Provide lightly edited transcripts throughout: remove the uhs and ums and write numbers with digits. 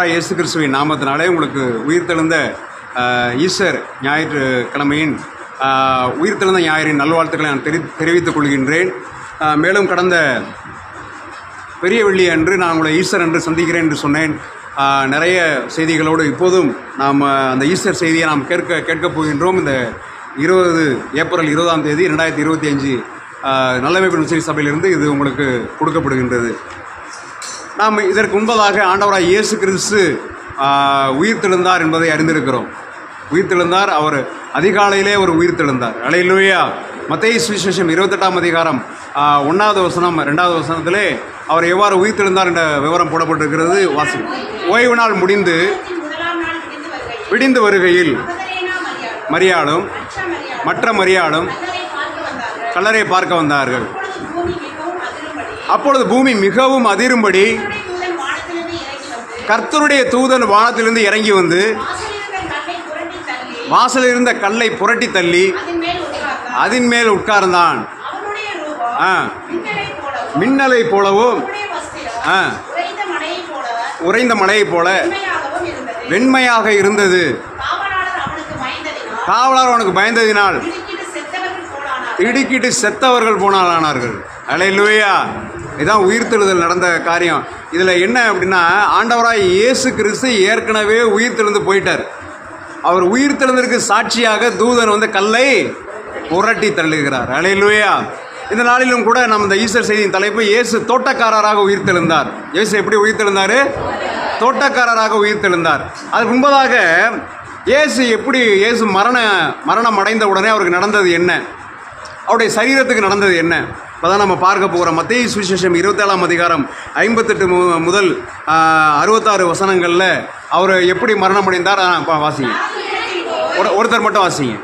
ஆண்டவராய் இயேசு கிறிஸ்துவின் நாமத்தினாலே உங்களுக்கு உயிர்த்தெழுந்த ஈஸ்டர் ஞாயிற்றுக்கிழமையின் உயிர்த்தெழுந்த ஞாயிறின் நல்வாழ்த்துக்களை நான் தெரிவித்துக் கொள்கின்றேன். மேலும் கடந்த பெரிய வெள்ளி அன்று நான் உங்களை ஈஸ்டர் என்று சந்திக்கிறேன் என்று சொன்னேன். நிறைய செய்திகளோடு இப்போதும் நாம் அந்த ஈஸ்டர் செய்தியை நாம் கேட்கப் போகின்றோம். இந்த ஏப்ரல் 20 2025 நல்லமைப்பு நற்செய்தி சபையிலிருந்து இது உங்களுக்கு கொடுக்கப்படுகின்றது. நாம் இதற்கு முன்பதாக ஆண்டவராய் இயேசு கிறிஸ்து உயிர்த்தெழுந்தார் என்பதை அறிந்திருக்கிறோம். உயிர்த்தெழுந்தார், அவர் அதிகாலையிலே ஒரு உயிர்த்தெழுந்தார். அல்லேலூயா. மத்தேயு சுவிசேஷம் 28ஆம் அதிகாரம் 1வது வசனம் 2வது வசனத்திலே அவர் எவ்வாறு உயிர்த்தெழுந்தார் என்ற விவரம் போடப்பட்டிருக்கிறது. ஓய்வு நாள் விடிந்து வருகையில் மரியாளும் மற்ற மரியாளும் கல்லறை பார்க்க வந்தார்கள். அப்பொழுது பூமி மிகவும் அதிரும்படி கர்த்தருடைய தூதன் வானத்திலிருந்து இறங்கி வந்து வாசலில் இருந்த கல்லை புரட்டி தள்ளி அதன் மேல் உட்கார்ந்தான். மின்னலை போலவும் உறைந்த மலையை போல வெண்மையாக இருந்தது. காவலர் அவனுக்கு பயந்ததினால் திடுக்கிட்டு செத்தவர்கள் போனார்கள். அல்லேலூயா. இதுதான் உயிர்த்தெழுதல் நடந்த காரியம். இதில் என்ன அப்படின்னா, ஆண்டவராய் இயேசு கிறிஸ்து ஏற்கனவே உயிர்த்தெழுந்து போயிட்டார். அவர் உயிர்த்தெழுந்ததற்கு சாட்சியாக தூதன் வந்து கல்லை புரட்டி தள்ளுகிறார். அல்லேலூயா. இந்த நாளிலும் கூட நம்ம இந்த ஈஸ்டர் செய்தியின் தலைப்பு இயேசு தோட்டக்காரராக உயிர்த்தெழுந்தார். இயேசு எப்படி உயிர்த்தெழுந்தார்? தோட்டக்காரராக உயிர்த்தெழுந்தார். அதுக்கு முன்பதாக இயேசு மரணம் அடைந்த உடனே அவருக்கு நடந்தது என்ன, அவருடைய சரீரத்துக்கு நடந்தது என்ன, இப்போதான் நம்ம பார்க்க போகிறோம். மத்தேயு சுவிசேஷம் 27ஆம் அதிகாரம் 58 முதல் 66 வசனங்களில் அவர் எப்படி மரணம் அடைந்தார் வாசிங்க. ஒருத்தர் மட்டும் வாசிங்க.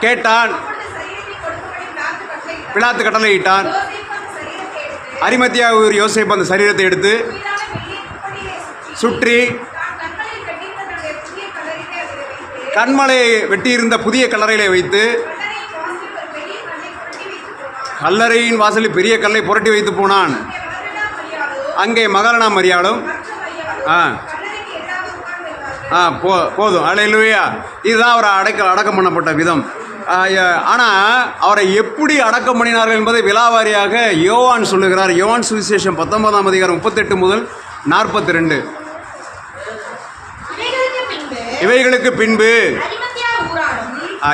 கேட்டான், பிலாத்து கட்டளையிட்டான். அரிமத்தியா ஒரு யோசேப்பு அந்த சரீரத்தை எடுத்து சுற்றி கண்மலையை வெட்டியிருந்த புதிய கல்லறையிலே வைத்து கல்லறையின் வாசலில் பெரிய கல்லை புரட்டி வைத்து போனான். அங்கே மகளனா மரியாளும் போதும். அல்லேலூயா. இதுதான் அவரை அடக்கம் பண்ணப்பட்ட விதம். ஆனால் அவரை எப்படி அடக்கம் பண்ணினார்கள் என்பதை விலாவாரியாக யோவான் சொல்லுகிறார். யோவான் சுவிசேஷம் 19ஆம் அதிகாரம் 38 முதல் 42. இவைகளுக்கு பின்பு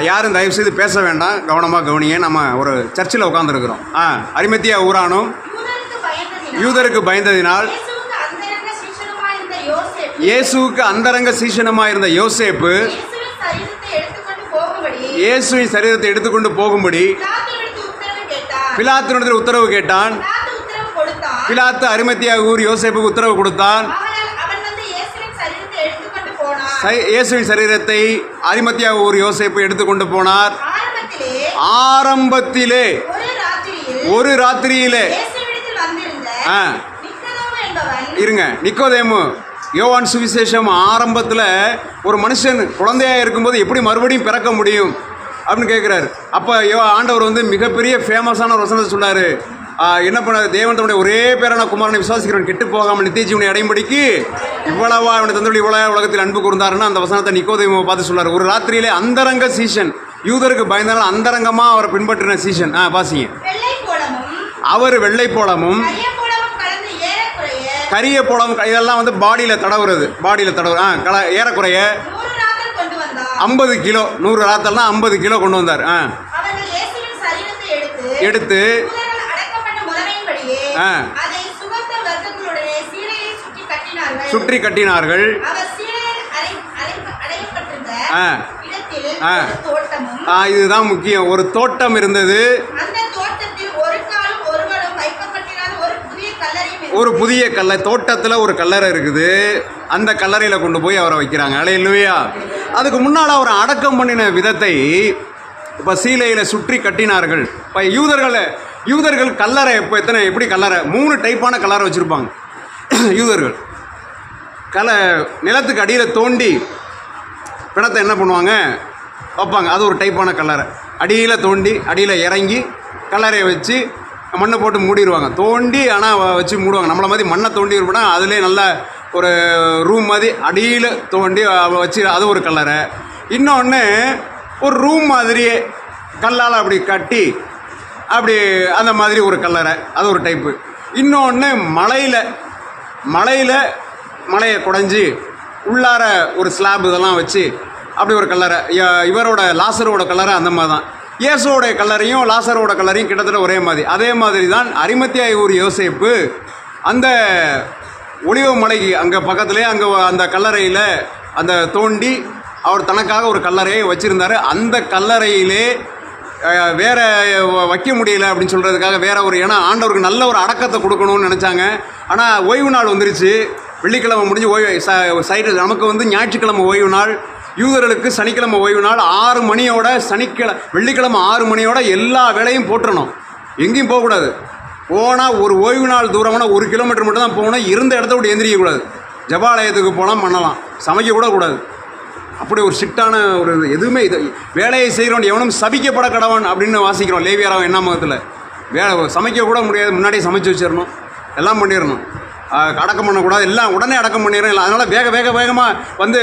யாரும் தயவு செய்து பேச வேண்டாம், கவனமாக கவனிங்க. நம்ம ஒரு சர்ச்சில் உட்காந்துருக்கிறோம். அரிமத்தியா ஊரானும் யூதருக்கு பயந்ததினால் இயேசுவுக்கு அந்தரங்க சீஷனமாக இருந்த யோசேப்பு இயேசுவின் சரீரத்தை எடுத்துக்கொண்டு போகும்படி பிலாத்தினிடத்தில் உத்தரவு கேட்டான். பிலாத்து அரிமத்தியா ஊர் யோசேப்புக்கு உத்தரவு கொடுத்தான். இயேசுவின் சரீரத்தை அரிமத்தியா ஊர் யோசேப்பு எடுத்துக்கொண்டு போனார். ஆரம்பத்திலே ஒரு ராத்திரியிலே இருங்க, நிக்கோதேமு யோவான் சுவிசேஷம் ஆரம்பத்தில் ஒரு மனுஷன் குழந்தையாக இருக்கும்போது எப்படி மறுபடியும் பிறக்க முடியும் அப்படின்னு கேட்குறாரு. அப்போ ஆண்டவர் வந்து மிகப்பெரிய ஃபேமஸான ஒரு வசனத்தை சொன்னார். என்ன பண்ண, தேவன் தன்னுடைய ஒரே பேரான குமாரனை விசுவாசிக்கிறவன் கெட்டு போகாமல் நித்திய ஜீவனை அடையும்படிக்கு இவ்வளவா அவனை தந்தோடு இவ்வளவு உலகத்தில் அன்பு கூர்ந்தாருன்னா அந்த வசனத்தை நிக்கோதேமுவை பார்த்து சொன்னார். ஒரு ராத்திரியிலே அந்தரங்க சீசன், யூதருக்கு பயந்தாலும் அந்தரங்கமாக அவரை பின்பற்றின சீசன். வாசிங்க. அவர் வெள்ளை போலமும் கரிய போலம், இதெல்லாம் வந்து பாடியில் தடவுறது ஏறக்குறைய 50 கிலோ. 100 ராத்தல்னா 50 கிலோ கொண்டு வந்தார். எடுத்து சுற்றி கட்டினார்கள். இதுதான் முக்கியம். ஒரு தோட்டம் இருந்தது, ஒரு புதிய கல்லை, தோட்டத்தில் ஒரு கல்லறை இருக்குது. அந்த கல்லறையில் கொண்டு போய் அவரை வைக்கிறாங்க. அல்லேலூயா. அதுக்கு முன்னால் அவரை அடக்கம் பண்ணின விதத்தை இப்போ சீலையில் சுற்றி கட்டினார்கள். இப்போ யூதர்கள் கல்லறை எப்படி கல்லறை 3 டைப்பான கல்லறை வச்சுருப்பாங்க. யூதர்கள் நிலத்துக்கு அடியில் தோண்டி பிணத்தை என்ன பண்ணுவாங்க, வைப்பாங்க. அது ஒரு டைப்பான கல்லறை. அடியில் தோண்டி அடியில் இறங்கி கல்லறையை வச்சு மண்ணை போட்டு மூடிடுவாங்க. தோண்டி ஆனால் வச்சு மூடுவாங்க. நம்மளை மாதிரி மண்ணை தோண்டி இருப்போம்னா அதிலே நல்ல ஒரு ரூம் மாதிரி அடியில் தோண்டி வச்சு அது ஒரு கல்லறை. இன்னொன்று ஒரு ரூம் மாதிரியே கல்லால் அப்படி கட்டி அப்படி அந்த மாதிரி ஒரு கல்லறை, அது ஒரு டைப்பு. இன்னொன்று மலையை குடைஞ்சி உள்ளார ஒரு ஸ்லாப் இதெல்லாம் வச்சு அப்படி ஒரு கல்லறை. இவரோட லாசரோட கல்லறை அந்த மாதிரி தான். இயேசுவோடைய கல்லறையும் லாசரோட கல்லறையும் கிட்டத்தட்ட ஒரே மாதிரி. அதே மாதிரி தான் அரிமத்தியா ஊர் யோசேப்பு அந்த ஒலிவ மலைக்கு அங்கே பக்கத்துலேயே அங்கே அந்த கல்லறையில் அந்த தோண்டி அவர் தனக்காக ஒரு கல்லறையை வச்சுருந்தார். அந்த கல்லறையிலே வேறு வைக்க முடியல அப்படின்னு சொல்கிறதுக்காக வேற ஒரு, ஏன்னா ஆண்டவருக்கு நல்ல ஒரு அடக்கத்தை கொடுக்கணும்னு நினச்சாங்க. ஆனால் ஓய்வு நாள் வந்துருச்சு, வெள்ளிக்கிழமை முடிஞ்சு ஓய்வு நமக்கு வந்து ஞாயிற்றுக்கிழமை ஓய்வு நாள், யூதர்களுக்கு சனிக்கிழமை ஓய்வு நாள். 6 மணியோட வெள்ளிக்கிழமை 6 மணியோட எல்லா வேலையும் போட்டுறணும், எங்கேயும் போகக்கூடாது. போனால் ஒரு ஓய்வு நாள் தூரமான 1 கிலோமீட்டர் மட்டும் தான் போகணும். இருந்த இடத்த விட்டு எந்திரிக்கக்கூடாது. ஜபாலயத்துக்கு போகலாம், பண்ணலாம், சமைக்க கூட கூடாது. அப்படி ஒரு ஸ்ட்ரிக்டான ஒரு எதுவுமே இது வேலையை செய்கிறவன் எவனும் சபிக்கப்பட கடவன் அப்படின்னு வாசிக்கிறோம் லேவியராக எண்ணாமகத்தில். சமைக்க கூட முடியாது, முன்னாடியே சமைச்சு வச்சிடணும், எல்லாம் பண்ணிடணும், அடக்கம் பண்ணக்கூடாது, எல்லாம் உடனே அடக்கம் பண்ணிடணும். இல்லை, அதனால் வேகமாக வந்து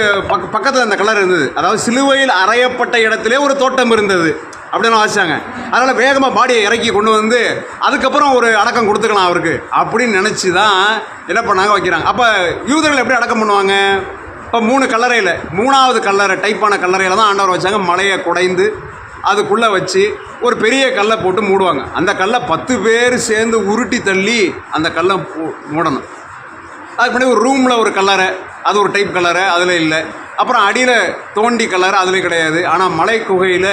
பக்கத்தில் அந்த கலர் இருந்தது. அதாவது சிலுவையில் அறையப்பட்ட இடத்திலே ஒரு தோட்டம் இருந்தது அப்படின்னு வாசிச்சாங்க. அதனால் வேகமாக பாடியை இறக்கி கொண்டு வந்து அதுக்கப்புறம் ஒரு அடக்கம் கொடுத்துக்கலாம் அவருக்கு அப்படின்னு நினச்சி தான் என்ன பண்ணாங்க, வைக்கிறாங்க. அப்போ யூதர்கள் எப்படி அடக்கம் பண்ணுவாங்க? இப்போ 3 கல்லறையில் 3வது கல்லறை டைப்பான கல்லறையில் தான் ஆண்டவர் வச்சாங்க. மலையை குடைந்து அதுக்குள்ளே வச்சு ஒரு பெரிய கல்லை போட்டு மூடுவாங்க. அந்த கல்லை 10 பேர் சேர்ந்து உருட்டி தள்ளி அந்த கல்லை மூடணும். அதுக்கு முன்னாடி ஒரு ரூமில் ஒரு கல்லறை, அது ஒரு டைப் கல்லறை, அதில் இல்லை. அப்புறம் அடியில் தோண்டி கல்லறை, அதுலேயும் கிடையாது. ஆனால் மலை குகையில்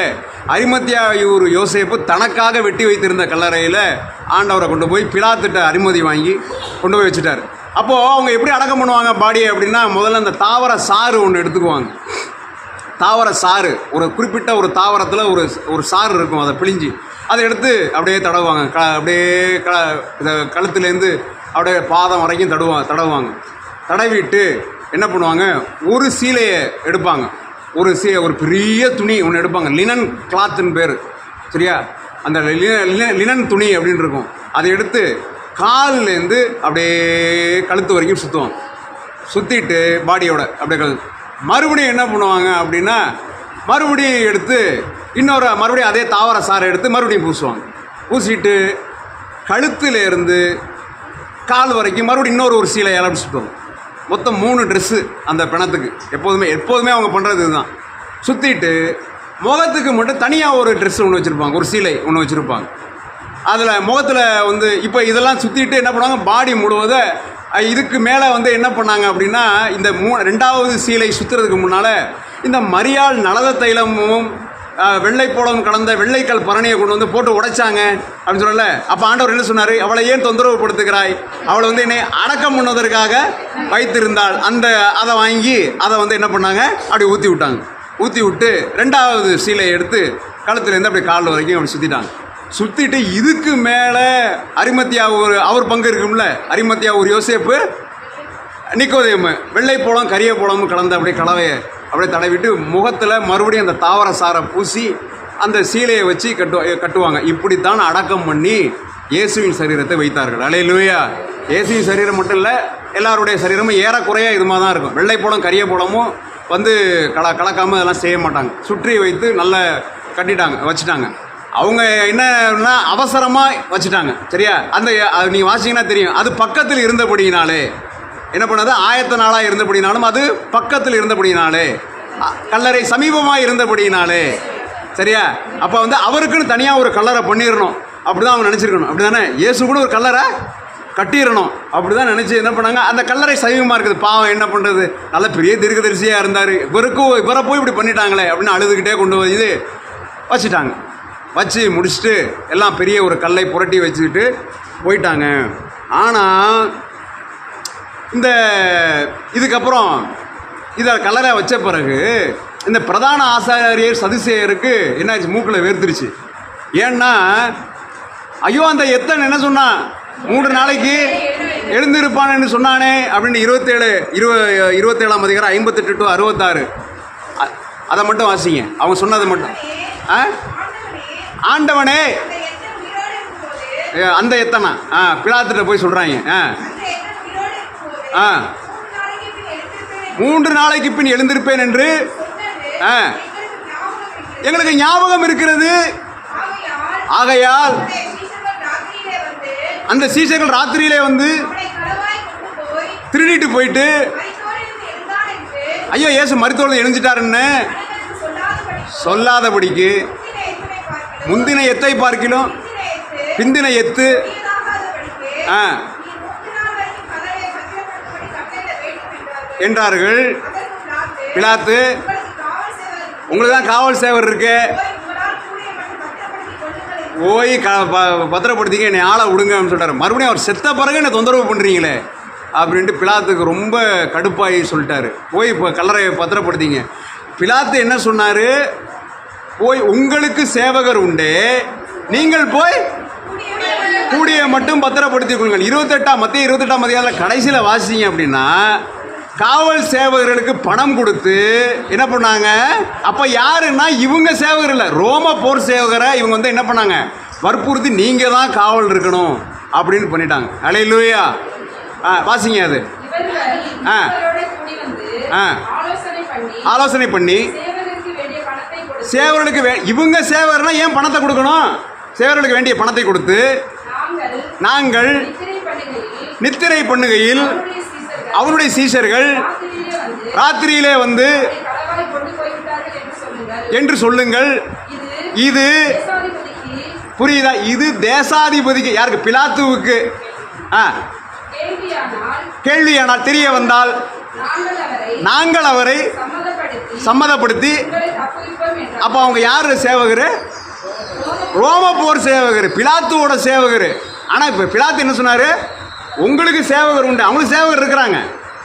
அரிமத்தியா ஊர் யோசேப்பு தனக்காக வெட்டி வைத்திருந்த கல்லறையில் ஆண்டவரை கொண்டு போய் பிலாத்துட்ட அனுமதி வாங்கி கொண்டு போய் வச்சுட்டார். அப்போது அவங்க எப்படி அடக்கம் பண்ணுவாங்க பாடியை அப்படின்னா, முதல்ல அந்த தாவர சாறு ஒன்று எடுத்துக்குவாங்க. தாவர சாறு, ஒரு குறிப்பிட்ட ஒரு தாவரத்தில் ஒரு சாறு இருக்கும், அதை பிழிஞ்சி அதை எடுத்து அப்படியே தடவுவாங்க. அப்படியே கழுத்துலேருந்து அப்படியே பாதம் வரைக்கும் தடவுவாங்க. தடவிட்டு என்ன பண்ணுவாங்க, ஒரு சீலையை எடுப்பாங்க. ஒரு பெரிய துணி ஒன்று எடுப்பாங்க, லினன் கிளாத்துன்னு பேர், சரியா? அந்த லினன் துணி அப்படின்னு இருக்கும். அதை எடுத்து கால்லேருந்து அப்படியே கழுத்து வரைக்கும் சுற்றுவாங்க. சுற்றிட்டு பாடியோட அப்படியே மறுபடியும் என்ன பண்ணுவாங்க அப்படின்னா, மறுபடியும் எடுத்து மறுபடியும் அதே தாவர சாரை எடுத்து மறுபடியும் பூசுவாங்க. பூசிட்டு கழுத்துலேருந்து கால் வரைக்கும் மறுபடியும் இன்னொரு சீலை இழப்பு சுற்றுவாங்க. மொத்தம் 3 ட்ரெஸ்ஸு அந்த பிணத்துக்கு. எப்போதுமே அவங்க பண்ணுறது இதுதான். சுற்றிட்டு முகத்துக்கு மட்டும் தனியாக ஒரு ட்ரெஸ் ஒன்று வச்சுருப்பாங்க, ஒரு சீலை ஒன்று வச்சுருப்பாங்க. அதில் முகத்தில் வந்து இப்போ இதெல்லாம் சுற்றிட்டு என்ன பண்ணுவாங்க, பாடி முழுவதை இதுக்கு மேலே வந்து என்ன பண்ணாங்க அப்படின்னா, இந்த 2வது சீலை சுற்றுறதுக்கு முன்னால் இந்த மரியாள் நலத தைலமும் வெள்ளைப்போளம் கலந்த வெள்ளைக்கல் பரணியை கொண்டு வந்து போட்டு உடைச்சாங்க அப்படின்னு சொல்லல. அப்போ ஆண்டவர் என்ன சொன்னார், அவளை ஏன் தொந்தரவு படுத்துகிறாய், அவளை வந்து என்னை அடக்கம் பண்ணுவதற்காக வைத்திருந்தாள். அதை வாங்கி அதை வந்து என்ன பண்ணாங்க, அப்படி ஊற்றி விட்டாங்க. ஊற்றி விட்டு 2வது சீலையை எடுத்து கழுத்துலேருந்து அப்படி கால் வரைக்கும் அப்படி சுற்றிட்டாங்க. சுற்றிட்டு இதுக்கு மேலே அரிமத்தியா அவர் பங்கு இருக்கும்ல, அரிமத்தியா ஒரு யோசேப்பு, நிக்கோதேமு, வெள்ளைப்போளம் கரியப்போளமும் கலந்த அப்படியே கலவையை அப்படியே தடவிட்டு முகத்தில் மறுபடியும் அந்த தாவர சாரை பூசி அந்த சீலையை வச்சு கட்டுவாங்க. இப்படித்தான் அடக்கம் பண்ணி இயேசுவின் சரீரத்தை வைத்தார்கள். அல்லேலூயா. இயேசுவின் சரீரம் மட்டும் இல்லை, எல்லாருடைய சரீரமும் ஏறக்குறைய இது மாதிரி தான் இருக்கும். வெள்ளைப்போளம் கரியப்போளமும் வந்து கலக்காமல் இதெல்லாம் செய்ய மாட்டாங்க. சுற்றி வைத்து நல்லா வச்சுட்டாங்க. அவங்க என்னன்னா அவசரமாக வச்சுட்டாங்க, சரியா? அது நீங்கள் வாசிங்கன்னா தெரியும். அது பக்கத்தில் இருந்தபடியினாலே என்ன பண்ணது, ஆயத்த நாளாக இருந்தபடினாலும், அது பக்கத்தில் இருந்தபடினாலே, கல்லறை சமீபமாக இருந்தபடினாலே, சரியா? அப்போ வந்து அவருக்குன்னு தனியாக ஒரு கல்லறை பண்ணிடணும், அப்படி தான் அவங்க நினச்சிருக்கணும். அப்படி தானே? இயேசு கூட ஒரு கல்லறை கட்டிடணும், அப்படி தான் நினச்சி என்ன பண்ணாங்க. அந்த கல்லறை சமீபமாக இருக்குது. பாவம் என்ன பண்ணுறது, நல்ல பெரிய தீர்க்கதரிசியாக இருந்தார், இவரை போய் இப்படி பண்ணிட்டாங்களே அப்படின்னு அழுதுகிட்டே கொண்டு வந்து வச்சுட்டாங்க. வச்சு முடிச்சுட்டு எல்லாம் பெரிய ஒரு கல்லை புரட்டி வச்சுக்கிட்டு போயிட்டாங்க. ஆனால் இதுக்கப்புறம் இதை கல்லறை வச்ச பிறகு இந்த பிரதான ஆசாரியர் சதுசேயருக்கு என்னாச்சு, மூக்கில் வேர்த்துருச்சு. ஏன்னா ஐயோ அந்த எத்தனை என்ன சொன்னான், 3 நாளைக்கு எழுந்திருப்பான்னு சொன்னானே அப்படின்னு 27ஆம் அதிகாரம் 58 to 66 அதை மட்டும் வாசிங்க. அவங்க சொன்னதை மட்டும். ஆண்டவனே அந்த எத்தனை பிலாத்துட்ட போய் சொல்கிறாங்க. ஆ 3 நாளைக்கு பின் எழுந்திருப்பேன் என்று எங்களுக்கு ஞாபகம் இருக்கிறது. ஆகையால் அந்த சீஷர்கள் ராத்திரியிலே வந்து திருடிட்டு போயிட்டு ஐயோ இயேசு மரித்தோடு எழுந்துட்டாருன்னு சொல்லாதபடிக்கு முந்தின எத்தை பார்க்கிலும் பிந்தின எத்து என்றார்கள். பிலாத்து, உங்களுக்கு தான் காவல் சேவர் இருக்கு, போய் பத்திரப்படுத்திக்க, என்னை ஆளை விடுங்கன்னு சொல்லிட்டாரு. மறுபடியும் அவர் செத்த பிறகு என்னை தொந்தரவு பண்ணுறீங்களே அப்படின்ட்டு பிலாத்துக்கு ரொம்ப கடுப்பாகி சொல்லிட்டாரு. போய் இப்போ கல்லறையை பத்திரப்படுத்திங்க. பிலாத்து என்ன சொன்னார்? போய் உங்களுக்கு சேவகர் உண்டு, நீங்கள் போய் கூடிய மட்டும் பத்திரப்படுத்திக் கொள்ளுங்கள். மத்திய 28 அதிகாரத்தில் கடைசியில் வாசிங்க அப்படின்னா காவல் சேவகர்களுக்கு பணம் கொடுத்து என்ன பண்ணாங்க? அப்போ யாருன்னா இவங்க சேவகர் இல்லை, ரோம போர் சேவகரை இவங்க வந்து என்ன பண்ணாங்க? வற்புறுத்தி நீங்கள் தான் காவல் இருக்கணும் அப்படின்னு பண்ணிட்டாங்க. அல்லேலூயா. வாசிங்க அது. ஆலோசனை பண்ணி சேவர்களுக்கு இவங்க சேவர்னா ஏன் பணத்தை கொடுக்கணும்? சேவர்களுக்கு வேண்டிய பணத்தை கொடுத்து நாங்கள் நித்திரை பண்ணுகையில் அவருடைய சீஷர்கள் ராத்திரியிலே வந்து என்று சொல்லுங்கள். இது புரியுதா? இது தேசாதிபதிக்கு, யாருக்கு? பிலாத்துவுக்கு கேள்வியானால் தெரிய வந்தால் நாங்கள் அவரை சம்மதப்படுத்தி, அப்போ அவங்க யார் சேவகர்? ரோம போர் சேவகர், பிலாத்துவோட சேவகர். ஆனால் இப்போ பிலாத்து என்ன சொன்னார்? உங்களுக்கு சேவகர் உண்டு, அவங்களுக்கு சேவகர் இருக்கிறாங்க.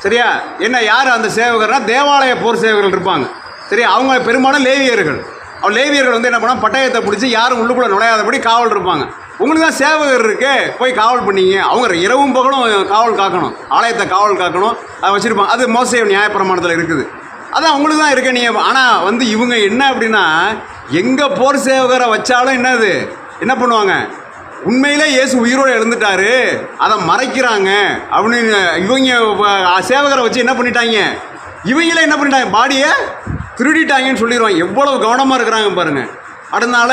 சரியா? என்ன யார் அந்த சேவகர்னா தேவாலய போர் சேவகர்கள் இருப்பாங்க. சரியா? அவங்க பெரும்பாலும் லேவியர்கள். அவங்க லேவியர்கள் வந்து என்ன பண்ணால் பட்டயத்தை பிடிச்சி யாரும் உள்ளுக்குள்ளே நுழையாதபடி காவல் இருப்பாங்க. உங்களுக்கு தான் சேவகர் இருக்கு, போய் காவல் பண்ணிங்க. அவங்க இரவும் பகலும் காவல் காக்கணும், ஆலயத்தை காவல் காக்கணும், அதை வச்சுருப்பாங்க. அது மோசே நியாயப்பிரமாணத்தில் இருக்குது. அதான் உங்களுக்கு தான் இருக்க நீங்கள். ஆனால் வந்து இவங்க என்ன அப்படின்னா எங்கே போர் சேவகரை வச்சாலும் என்னது என்ன பண்ணுவாங்க? உண்மையிலே இயேசு உயிரோடு எழுந்துட்டாரு, அதை மறைக்கிறாங்க அப்படின்னு இவங்க சேவகரை வச்சு என்ன பண்ணிட்டாங்க? இவங்களே என்ன பண்ணிட்டாங்க? பாடியை திருடிட்டாங்கன்னு சொல்லிடுவாங்க. எவ்வளவு கவனமாக இருக்கிறாங்க பாருங்க. அதனால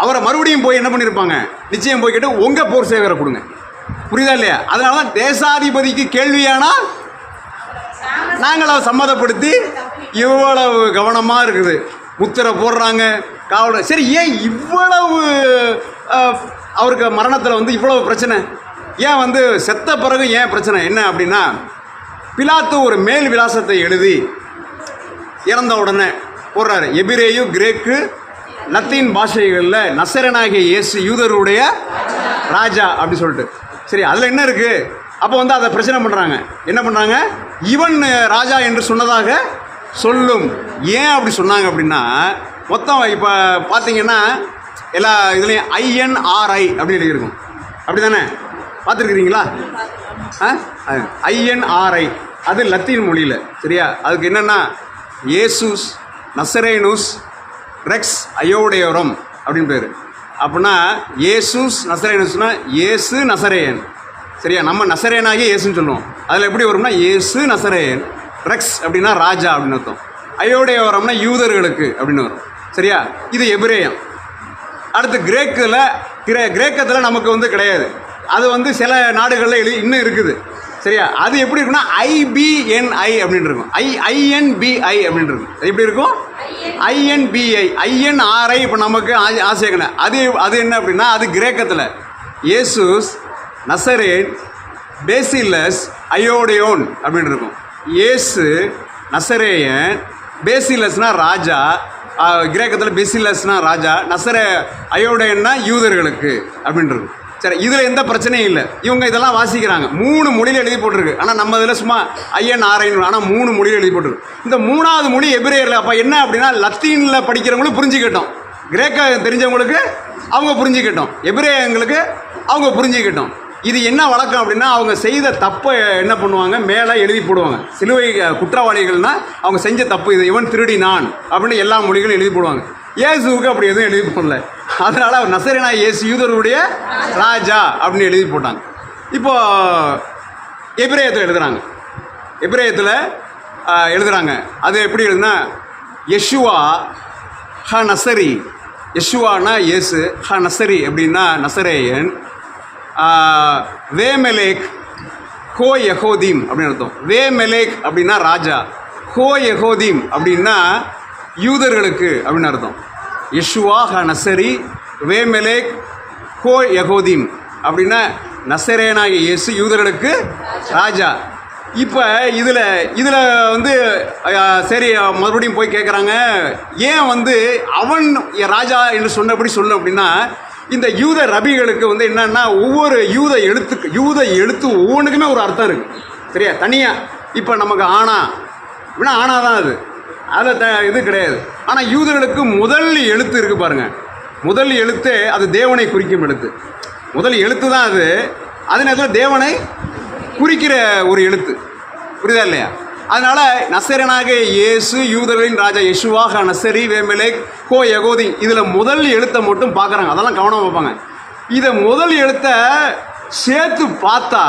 அவரை மறுபடியும் போய் என்ன பண்ணியிருப்பாங்க? நிச்சயம் போய் கேட்டு உங்கள் போர் சேவகரை கொடுங்க. புரியுதா இல்லையா? அதனால தான் தேசாதிபதிக்கு கேள்வியானால் நாங்கள் அதை சம்மதப்படுத்தி இவ்வளவு கவனமாக இருக்குது. முத்திரை போடுறாங்க, காவல். சரி, ஏன் இவ்வளவு அவருக்கு மரணத்தில் வந்து இவ்வளவு பிரச்சனை? ஏன் வந்து செத்த பிறகு ஏன் பிரச்சனை? என்ன அப்படின்னா பிலாத்து ஒரு மேல் விலாசத்தை எழுதி இறந்த உடனே போடுறாரு. எபிரேயு, கிரேக்கு, லத்தீன் பாஷைகளில் நசரேயனாகிய இயேசு யூதருடைய ராஜா அப்படி சொல்லிட்டு. சரி, அதில் என்ன இருக்குது? அப்போ வந்து அதை பிரச்சனை பண்ணுறாங்க. என்ன பண்ணுறாங்க? இவன் ராஜா என்று சொன்னதாக சொல்லும். ஏன் அப்படி சொன்னாங்க அப்படின்னா மொத்தம் இப்போ பார்த்தீங்கன்னா எல்லா இதுலேயும் INRI அப்படின்னு எழுதியிருக்கும். அப்படி தானே? பார்த்துருக்குறீங்களா? INRI அது லத்தீன் மொழியில். சரியா? அதுக்கு என்னென்னா இயேசுஸ் நசரேனுஸ் ரெக்ஸ் அயோடேயோரம் அப்படின்னு பேர். அப்படின்னா இயேசுஸ் நசரேனுஸ்னா இயேசு நசரேயன். சரியா? நம்ம நசரேனாகிய இயேசுன்னு சொல்லுவோம். அதில் எப்படி வரும்னா இயேசு நசரேயன். ரெக்ஸ் அப்படின்னா ராஜா அப்படின்னு அர்த்தம். அயோடேயோரம்னா யூதர்களுக்கு அப்படின்னு வரும். சரியா? இது எபிரேயம். அடுத்து கிரேக்கத்தில் நமக்கு வந்து கிடையாது. அது வந்து சில நாடுகளில் இன்னும் இருக்குது. சரியா? அது எப்படி இருக்குன்னா IBNI அப்படின்னு இருக்கும். INBI அப்படின்னு இருக்கும். எப்படி இருக்கும்? INBI INRI. இப்போ நமக்கு ஆசைக்கணும். அது என்ன அப்படின்னா அது கிரேக்கத்தில் இயேசுஸ் நசரேன் பேசிலஸ் அயோடேயோன் அப்படின்னு இருக்கும். இயேசு நசரேயன், பேசிலஸ்னா ராஜா, கிரேக்கத்தில் பேசிலஸ்னா ராஜா, அயோடேயன்னா யூதர்களுக்கு அப்படின்றது. சரி, இதில் எந்த பிரச்சனையும் இல்லை. இவங்க இதெல்லாம் வாசிக்கிறாங்க. 3 மொழியில் எழுதி போட்டிருக்கு. ஆனால் நம்ம இதில் சும்மா INRI, ஆனால் 3 மொழியில் எழுதி போட்டிருக்கு. இந்த 3வது மொழி எபிரேயரில். அப்போ என்ன அப்படின்னா லத்தீனில் படிக்கிறவங்களுக்கு புரிஞ்சுக்கிட்டோம், கிரேக்க தெரிஞ்சவங்களுக்கு அவங்க புரிஞ்சுக்கிட்டோம், எபிரேயங்களுக்கு அவங்க புரிஞ்சுக்கிட்டோம். இது என்ன வழக்கம் அப்படின்னா அவங்க செய்த தப்பை என்ன பண்ணுவாங்க? மேலே எழுதி போடுவாங்க. சிலுவை குற்றவாளிகள்னால் அவங்க செஞ்ச தப்பு இது, இவன் திருடினான் அப்படின்னு எல்லா மொழிகளும் எழுதி போடுவாங்க. இயேசுவுக்கு அப்படி எதுவும் எழுதி போடல. அதனால் அவர் நசரேயனாகிய இயேசு யூதர்களுடைய ராஜா அப்படின்னு எழுதி போட்டாங்க. இப்போ எபிரேயத்தில் எழுதுகிறாங்க. எபிரேயத்தில் எழுதுகிறாங்க. அது எப்படி எழுதுனா, யெஷுவா ஹ நசரி. யெஷுவானா இயேசு, ஹ நசரி அப்படின்னா நசரேயன். வேமெலேக் ஹோ யெகோதீம் அப்படின்னு அர்த்தம். வேமெலேக் அப்படின்னா ராஜா, ஹோ யெகோதீம் அப்படின்னா யூதர்களுக்கு அப்படின்னு அர்த்தம். யெஷுவா ஹ நசரி, வேமெலேக் ஹோ யெகோதீம் அப்படின்னா நசரேயனாகிய இயேசு யூதர்களுக்கு ராஜா. இப்போ இதில் வந்து சரி மறுபடியும் போய் கேட்குறாங்க, ஏன் வந்து அவன் ராஜா என்று சொன்னபடி சொல்லு அப்படின்னா, இந்த யூத ரபிகளுக்கு வந்து என்னன்னா ஒவ்வொரு யூத எழுத்து ஒவ்வொன்றுக்குமே ஒரு அர்த்தம் இருக்குது. சரியா? தனியாக இப்போ நமக்கு ஆனா அப்படின்னா ஆனா தான் அது அதில் இது கிடையாது. ஆனால் யூதர்களுக்கு முதல் எழுத்து இருக்குது பாருங்கள். முதல் எழுத்து அது தேவனை குறிக்கும் எழுத்து. முதல் எழுத்து தான் அது. அதே நேரத்தில் தேவனை குறிக்கிற ஒரு எழுத்து. புரியுதா இல்லையா? அதனால் நசரேயனாகிய இயேசு யூதர்களின் ராஜா, யெஷுவா ஹ நசரி வேமெலேக் ஹோ யெகோதீம், இதில் முதல் எழுத்தை மட்டும் பார்க்குறாங்க. அதெல்லாம் கவனம் வைப்பாங்க. இதை முதல் எழுத்தை சேர்த்து பார்த்தா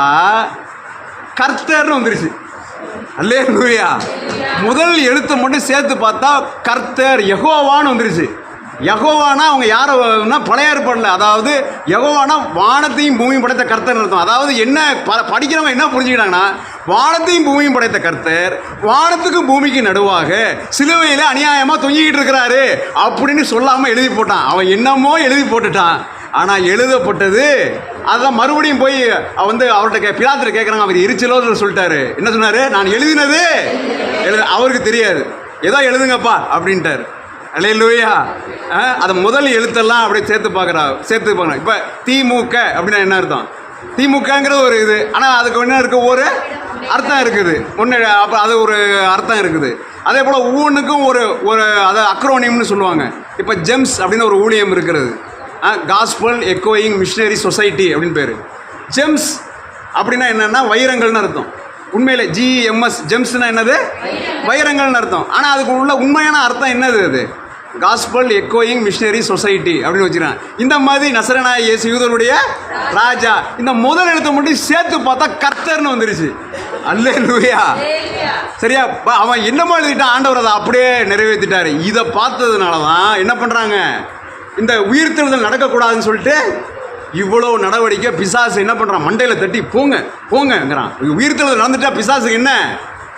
கர்த்தர்னு வந்துருச்சு. அல்லேலூயா. முதல் எழுத்தை மட்டும் சேர்த்து பார்த்தா கர்த்தர் யெகோவான்னு வந்துருச்சு. யெகோவானா அவங்க யாருன்னா பழைய ஏற்பாடில், அதாவது யெகோவானா வானத்தையும் பூமியும் படைத்த கர்த்தர்னு அர்த்தம். அதாவது என்ன படிக்கிறவங்க என்ன புரிஞ்சுக்கிட்டாங்கன்னா, வானத்தையும் பூமியும் படைத்த கர்த்தர் வானத்துக்கும் பூமிக்கு நடுவாக சிலுவையில் அநியாயமாக தொங்கிக்கிட்டு இருக்கிறாரு அப்படின்னு சொல்லாமல் எழுதி போட்டான். அவன் என்னமோ எழுதி போட்டுட்டான். ஆனால் எழுதப்பட்டது அதான் மறுபடியும் போய் வந்து அவர்கிட்ட பிலாத்துல கேட்குறாங்க. அவர் எரிச்சலோடு சொல்லிட்டாரு. என்ன சொன்னார்? நான் எழுதினது அவருக்கு தெரியாது, ஏதோ எழுதுங்கப்பா அப்படின்ட்டார். அல்லேலூயா. அதை முதல் எழுத்தெல்லாம் அப்படியே சேர்த்து பார்க்குறாங்க. இப்போ திமுக அப்படின்னா என்ன அர்த்தம்? திமுகங்கிறது ஒரு இது, ஆனால் அதுக்கு என்ன இருக்குது? ஒரு அர்த்தம் இருக்குது. அப்போ அது ஒரு அர்த்தம் இருக்குது. அதே போல் ஒவ்வொன்றுக்கும் ஒரு அதை அக்ரோனியம்னு சொல்லுவாங்க. இப்போ ஜெம்ஸ் அப்படின்னு ஒரு ஊழியம் இருக்கிறது. காஸ்பல் எக்கோயிங் மிஷனரி சொசைட்டி அப்படின்னு பேர். ஜெம்ஸ் அப்படின்னா என்னென்னா வைரங்கள்னு அர்த்தம். உண்மையிலே ஜிஎம்எஸ் ஜெம்ஸ்னா என்னது? வைரங்கள்னு அர்த்தம். ஆனால் அதுக்கு உள்ள உண்மையான அர்த்தம் என்னது? அது காஸ்பல் எக்கோயிங் மிஷனரி சொசைட்டி அப்படின்னு வச்சுக்கிறான். இந்த மாதிரி நசரேயனாகிய இயேசு யூதருடைய ராஜா, இந்த முதல் எழுத்தை மட்டும் சேர்த்து பார்த்தா கர்த்தர்னு வந்துருச்சு. அல்லேலூயா. சரியா? அவன் என்னமோ எழுதிட்டான், ஆண்டவர் அதை அப்படியே நிறைவேற்றிட்டாரு. இதை பார்த்ததுனால தான் என்ன பண்ணுறாங்க, இந்த உயிர்த்தெழுதல் நடக்கக்கூடாதுன்னு சொல்லிட்டு இவ்வளோ நடவடிக்கை. பிசாசு என்ன பண்ணுறான்? மண்டையில் தட்டி போங்கங்கிறான். உயிர்த்தெழுதல் நடந்துட்டா பிசாசுக்கு என்ன?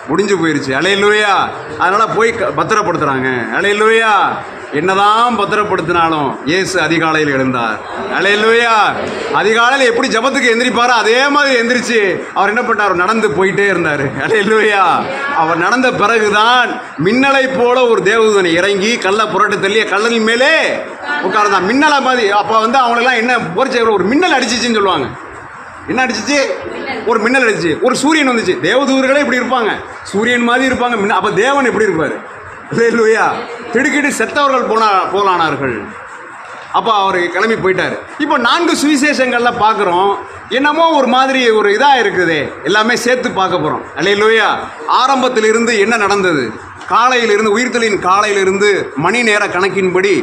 முடிஞ்சு போயிடுச்சு. அல்லேலூயா. அதனால் போய் பத்திரப்படுத்துகிறாங்க. அல்லேலூயா. என்னதான் பத்திரப்படுத்தினாலும் இயேசு அதிகாலையில் எழுந்தார். அல்லேலூயா. அதிகாலையில் எப்படி ஜபத்துக்கு எந்திரிப்பாரோ அதே மாதிரி எந்திரிச்சு அவர் என்ன பண்ணார்? நடந்து போயிட்டே இருந்தார். அல்லேலூயா. அவர் நடந்த பிறகுதான் மின்னலை போல ஒரு தேவதூதன் இறங்கி கல்லை புரட்டு தள்ளி கல்லனின் மேலே உட்கார்ந்தான். மின்னலை மாதிரி. அப்போ வந்து அவங்களெல்லாம் என்ன போர்ச்ச ஒரு மின்னல் அடிச்சிச்சின்னு சொல்லுவாங்க. என்ன அடிச்சிச்சு? ஒரு மின்னல் அடிச்சு. ஒரு சூரியன் வந்துச்சு. தேவதூதர்களே இப்படி இருப்பாங்க, சூரியன் மாதிரி இருப்பாங்க. அப்போ தேவன் எப்படி இருப்பார்? அல்லேலூயா. திடுக்கிட்டு செத்தவர்கள் போலானார்கள். அப்போ அவர் கிளம்பி போயிட்டார். இப்போ 4 சுவிசேஷங்களில் பார்க்குறோம், என்னமோ ஒரு மாதிரி ஒரு இதாக இருக்குது. எல்லாமே சேர்த்து பார்க்க போகிறோம். அல்லேலூயா. ஆரம்பத்திலிருந்து என்ன நடந்தது, காலையிலிருந்து உயிர்த்தெழுதலின் காலையிலிருந்து மணி நேர கணக்கின்படி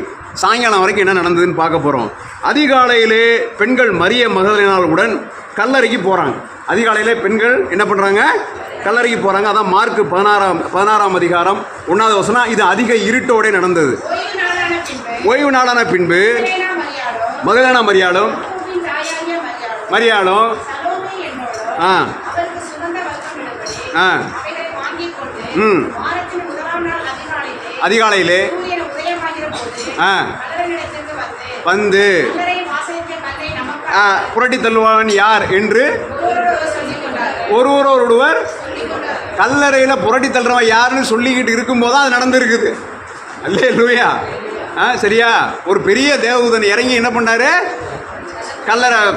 சாயங்காலம் வரைக்கும் என்ன நடந்ததுன்னு பார்க்க போகிறோம். அதிகாலையிலே பெண்கள் மரிய மகதலேனாளுடன் கல்லறைக்கு போகிறாங்க. அதிகாலையிலே பெண்கள் என்ன பண்ணுறாங்க? கல்லறைக்கு போகிறாங்க. அதான் மார்க் 16ஆம் அதிகாரம் 1வது வசனம். இது அதிக இருட்டோடே நடந்தது. ஓய்வு நாளான பின்பு மகதலேனா மரியாளும் அதிகாலையிலே வந்து புரட்டி தள்ளுவான் யார் என்று ஒருவர் கல்லறையில் புரட்டி தள்ளுறவன் யாருன்னு சொல்லிக்கிட்டு இருக்கும்போது அது நடந்திருக்குது. அல்லேலூயா. சரியா? ஒரு பெரிய தேவதூதன் இறங்கி என்ன பண்ணாரு?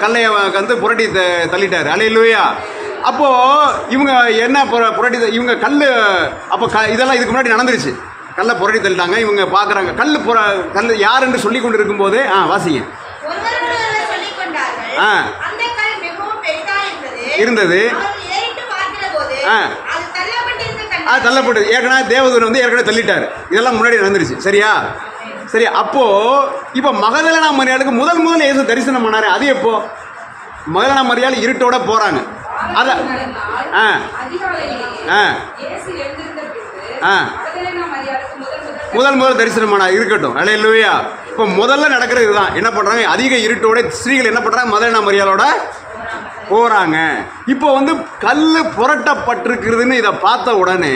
கல்லையை வந்து புரட்டி தள்ளிட்டாரு. அல்லேலூயா. அப்போது இவங்க என்ன புரட்டி இவங்க கல் அப்போ இதெல்லாம் இதுக்கு முன்னாடி நடந்துருச்சு. கல்லை புரட்டி தள்ளிட்டாங்க. இவங்க பார்க்குறாங்க கல் யார் என்று சொல்லி கொண்டு இருக்கும்போது வாசிங்க. இருந்தது. தள்ளப்பட்டு ஏற்கனவே தேவதூதன் வந்து ஏற்கனவே தள்ளிட்டார். இதெல்லாம் முன்னாடி நடந்துருச்சு. சரியா? சரி, அப்போ இப்போ மகதலேனா மரியாளுக்கு முதல் இயேசு தரிசனம் பண்ணாரு. அது எப்போ? மகதலேனா மரியாள் இருட்டோட போறாங்க. அத ஆ ஆ ஆ முதல் தரிசனம் பண்ணா இருக்கட்டும். அல்லேலூயா. இப்போ முதல்ல நடக்கிறது இதுதான். என்ன பண்றாங்க? அதிக இருட்டோட ஸ்திரீகள் என்ன பண்றாங்க? மகதலேனா மரியாளோட போறாங்க. இப்போ வந்து கல் புரட்டப்பட்டிருக்கிறதுன்னு இதை பார்த்த உடனே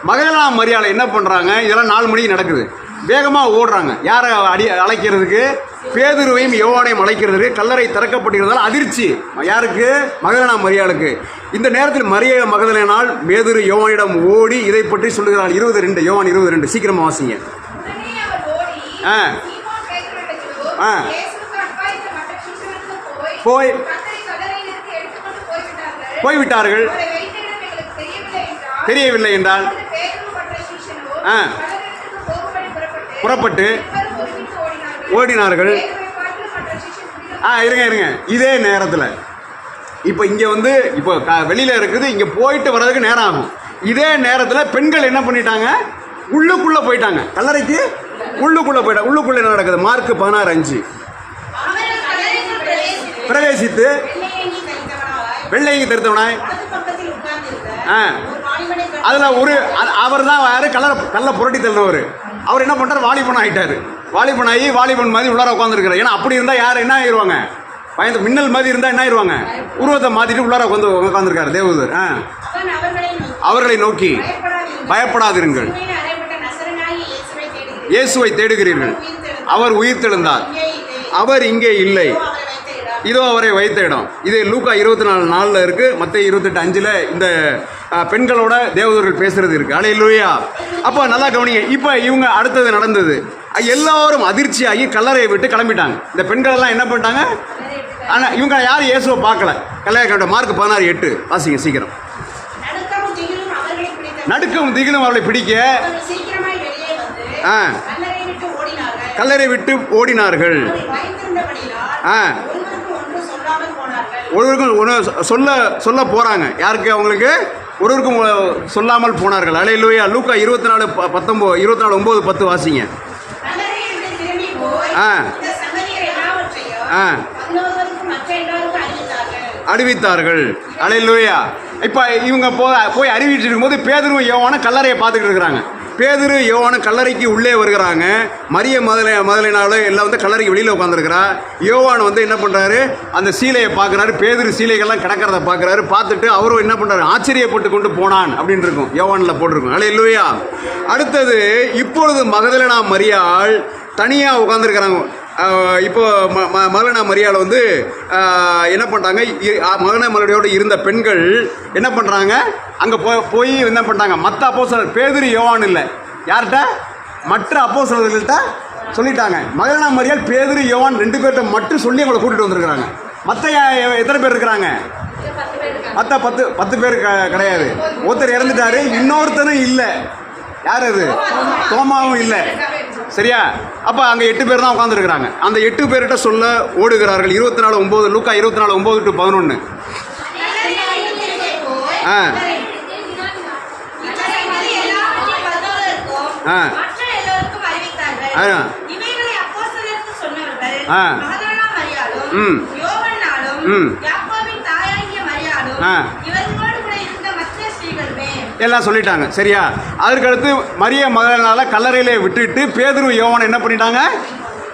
மகதலேனா மரியாள் என்ன பண்றாங்க? இதெல்லாம் 4 மணிக்கு நடக்குது. வேகமாக ஓடுறாங்க. யாரை அழைக்கிறதுக்கு? பேதுருவையும் யோவானையும் அழைக்கிறதுக்கு. கல்லறை திறக்கப்பட்டிருந்தால் அதிர்ச்சி யாருக்கு? மகதலேனா மரியாளுக்கு. இந்த நேரத்தில் மரிய மகதலேனாள் பேதுரு யோவானிடம் ஓடி இதை பற்றி சொல்லுகிறாள். 22 யோவான் 22 சீக்கிரமா வாசிங்க. ஆ ஆ போய்விட்டார்கள். தெரியவில்லை என்றால் புறப்பட்டு ஓடினார்கள். இருங்க இதே நேரத்தில் இப்போ இங்கே வந்து இப்போ வெளியில் இருக்குது. இங்கே போயிட்டு வர்றதுக்கு நேரம் ஆகும். இதே நேரத்தில் பெண்கள் என்ன பண்ணிட்டாங்க? உள்ளுக்குள்ளே போயிட்டாங்க. கல்லறைக்கு உள்ளுக்குள்ளே போயிட்டாங்க. உள்ளுக்குள்ளே என்ன நடக்குது? மார்க் 16:5 பிரவேசித்து வெள்ளையங்கி தரித்தவனாய் அதில் அவர் தான் யாரு? கல்லை புரட்டி தள்ளினவர். அவர் என்ன பண்ணுறார்? வாலிபன் ஆகிட்டார். வாலிபன் மாதிரி உள்ளார உட்காந்துருக்கிறார். ஏன்னா அப்படி இருந்தால் யார் என்ன ஆயிடுவாங்க? பயந்து மின்னல் மாதிரி இருந்தால் என்ன ஆயிடுவாங்க? உருவத்தை மாற்றிட்டு உள்ளார உட்காந்துருக்காரு தேவதூதர். அவர்களை நோக்கி பயப்படாதிருங்கள், இயேசுவை தேடுகிறீர்கள். அவர் உயிர்த்தெழுந்தார். அவர் இங்கே இல்லை. இதோ அவரை வைத்த இடம். இது லூக்கா 24:4 இருக்கு. மத்தேயு 28:5 இந்த பெண்களோட தேவதூதர்கள் பேசுறது இருக்கு. அல்லேலூயா. அப்போ நல்லா கவனிங்க. இப்போ இவங்க அடுத்தது நடந்தது. எல்லாரும் அதிர்ச்சியாகி கல்லறையை விட்டு கிளம்பிட்டாங்க. இந்த பெண்கள் எல்லாம் என்ன பண்ணிட்டாங்க? ஆனால் இவங்க யாரும் இயேசுவை பார்க்கல. கல்லறை மார்க் 16:8 வாசிங்க சீக்கிரம். நடுக்கம் திகிலும் அவளை பிடிக்க கல்லறை விட்டு ஓடினார்கள். ஒருவருக்கும் சொல்ல போறாங்க. யாருக்கு? அவங்களுக்கு ஒருவருக்கும் சொல்லாமல் போனார்கள். அல்லேலூயா. லூக்கா 24:9 வாசிங்க. அறிவித்தார்கள். அல்லேலூயா. இப்போ இவங்க போய் அறிவிட்டு இருக்கும்போது பேதுருவும் யோவானும் கல்லறையை பார்த்துக்கிட்டு இருக்கிறாங்க. பேதுரு யோவானும் கல்லறைக்கு உள்ளே வருகிறாங்க. மரிய மதலினாலும் எல்லாம் வந்து கல்லறைக்கு வெளியில் உட்காந்துருக்கிறா. யோவான் வந்து என்ன பண்ணுறாரு? அந்த சீலையை பார்க்குறாரு. பேதுரு சீலைகள்லாம் கிடக்கிறத பார்க்குறாரு. பார்த்துட்டு அவரும் என்ன பண்ணுறாரு? ஆச்சரியப்பட்டு கொண்டு போனான் அப்படின்னு இருக்கும். யோவானில் போட்டிருக்கும். அல்லேலூயா. அடுத்தது இப்பொழுது மகதலேனா மரியாள் தனியாக உட்காந்துருக்கிறாங்க. இப்போ மகதலேனா மரியாள் வந்து என்ன பண்ணுறாங்க? மகதலேனா மரியாளோடு இருந்த பெண்கள் என்ன பண்ணுறாங்க? அங்கே போய் என்ன பண்ணுறாங்க? மற்ற அப்போஸ்தலர் பேதுரு யோவான் இல்லை, யார்கிட்ட? மற்ற அப்போஸ்தலர்கள்ட்ட சொல்லிட்டாங்க. மகதலேனா மரியாள் பேதுரு யோவான் 2 பேர்கிட்ட மட்டும் சொல்லி அவங்களை கூட்டிகிட்டு வந்திருக்கிறாங்க. மற்ற எத்தனை பேர் இருக்கிறாங்க? மற்ற 10 பேர் கிடையாது. ஒருத்தர் இறந்துட்டாரு, இன்னொருத்தரும் இல்லை. யார் அது? தோமாவும் இல்லை. சரியா? அப்போ அங்கே 8 பேர் தான் உட்காந்துருக்கிறாங்க. அந்த 8 பேர்கிட்ட சொல்ல ஓடுகிறார்கள். 24:9 லூக்கா 24:9-11. எல்லாம் சொல்லிட்டாங்க. சரியா? அதற்கடுத்து மரிய மகதலேனால கல்லறையிலே விட்டுட்டு பேதுரு யோவான் என்ன பண்ணிட்டாங்க?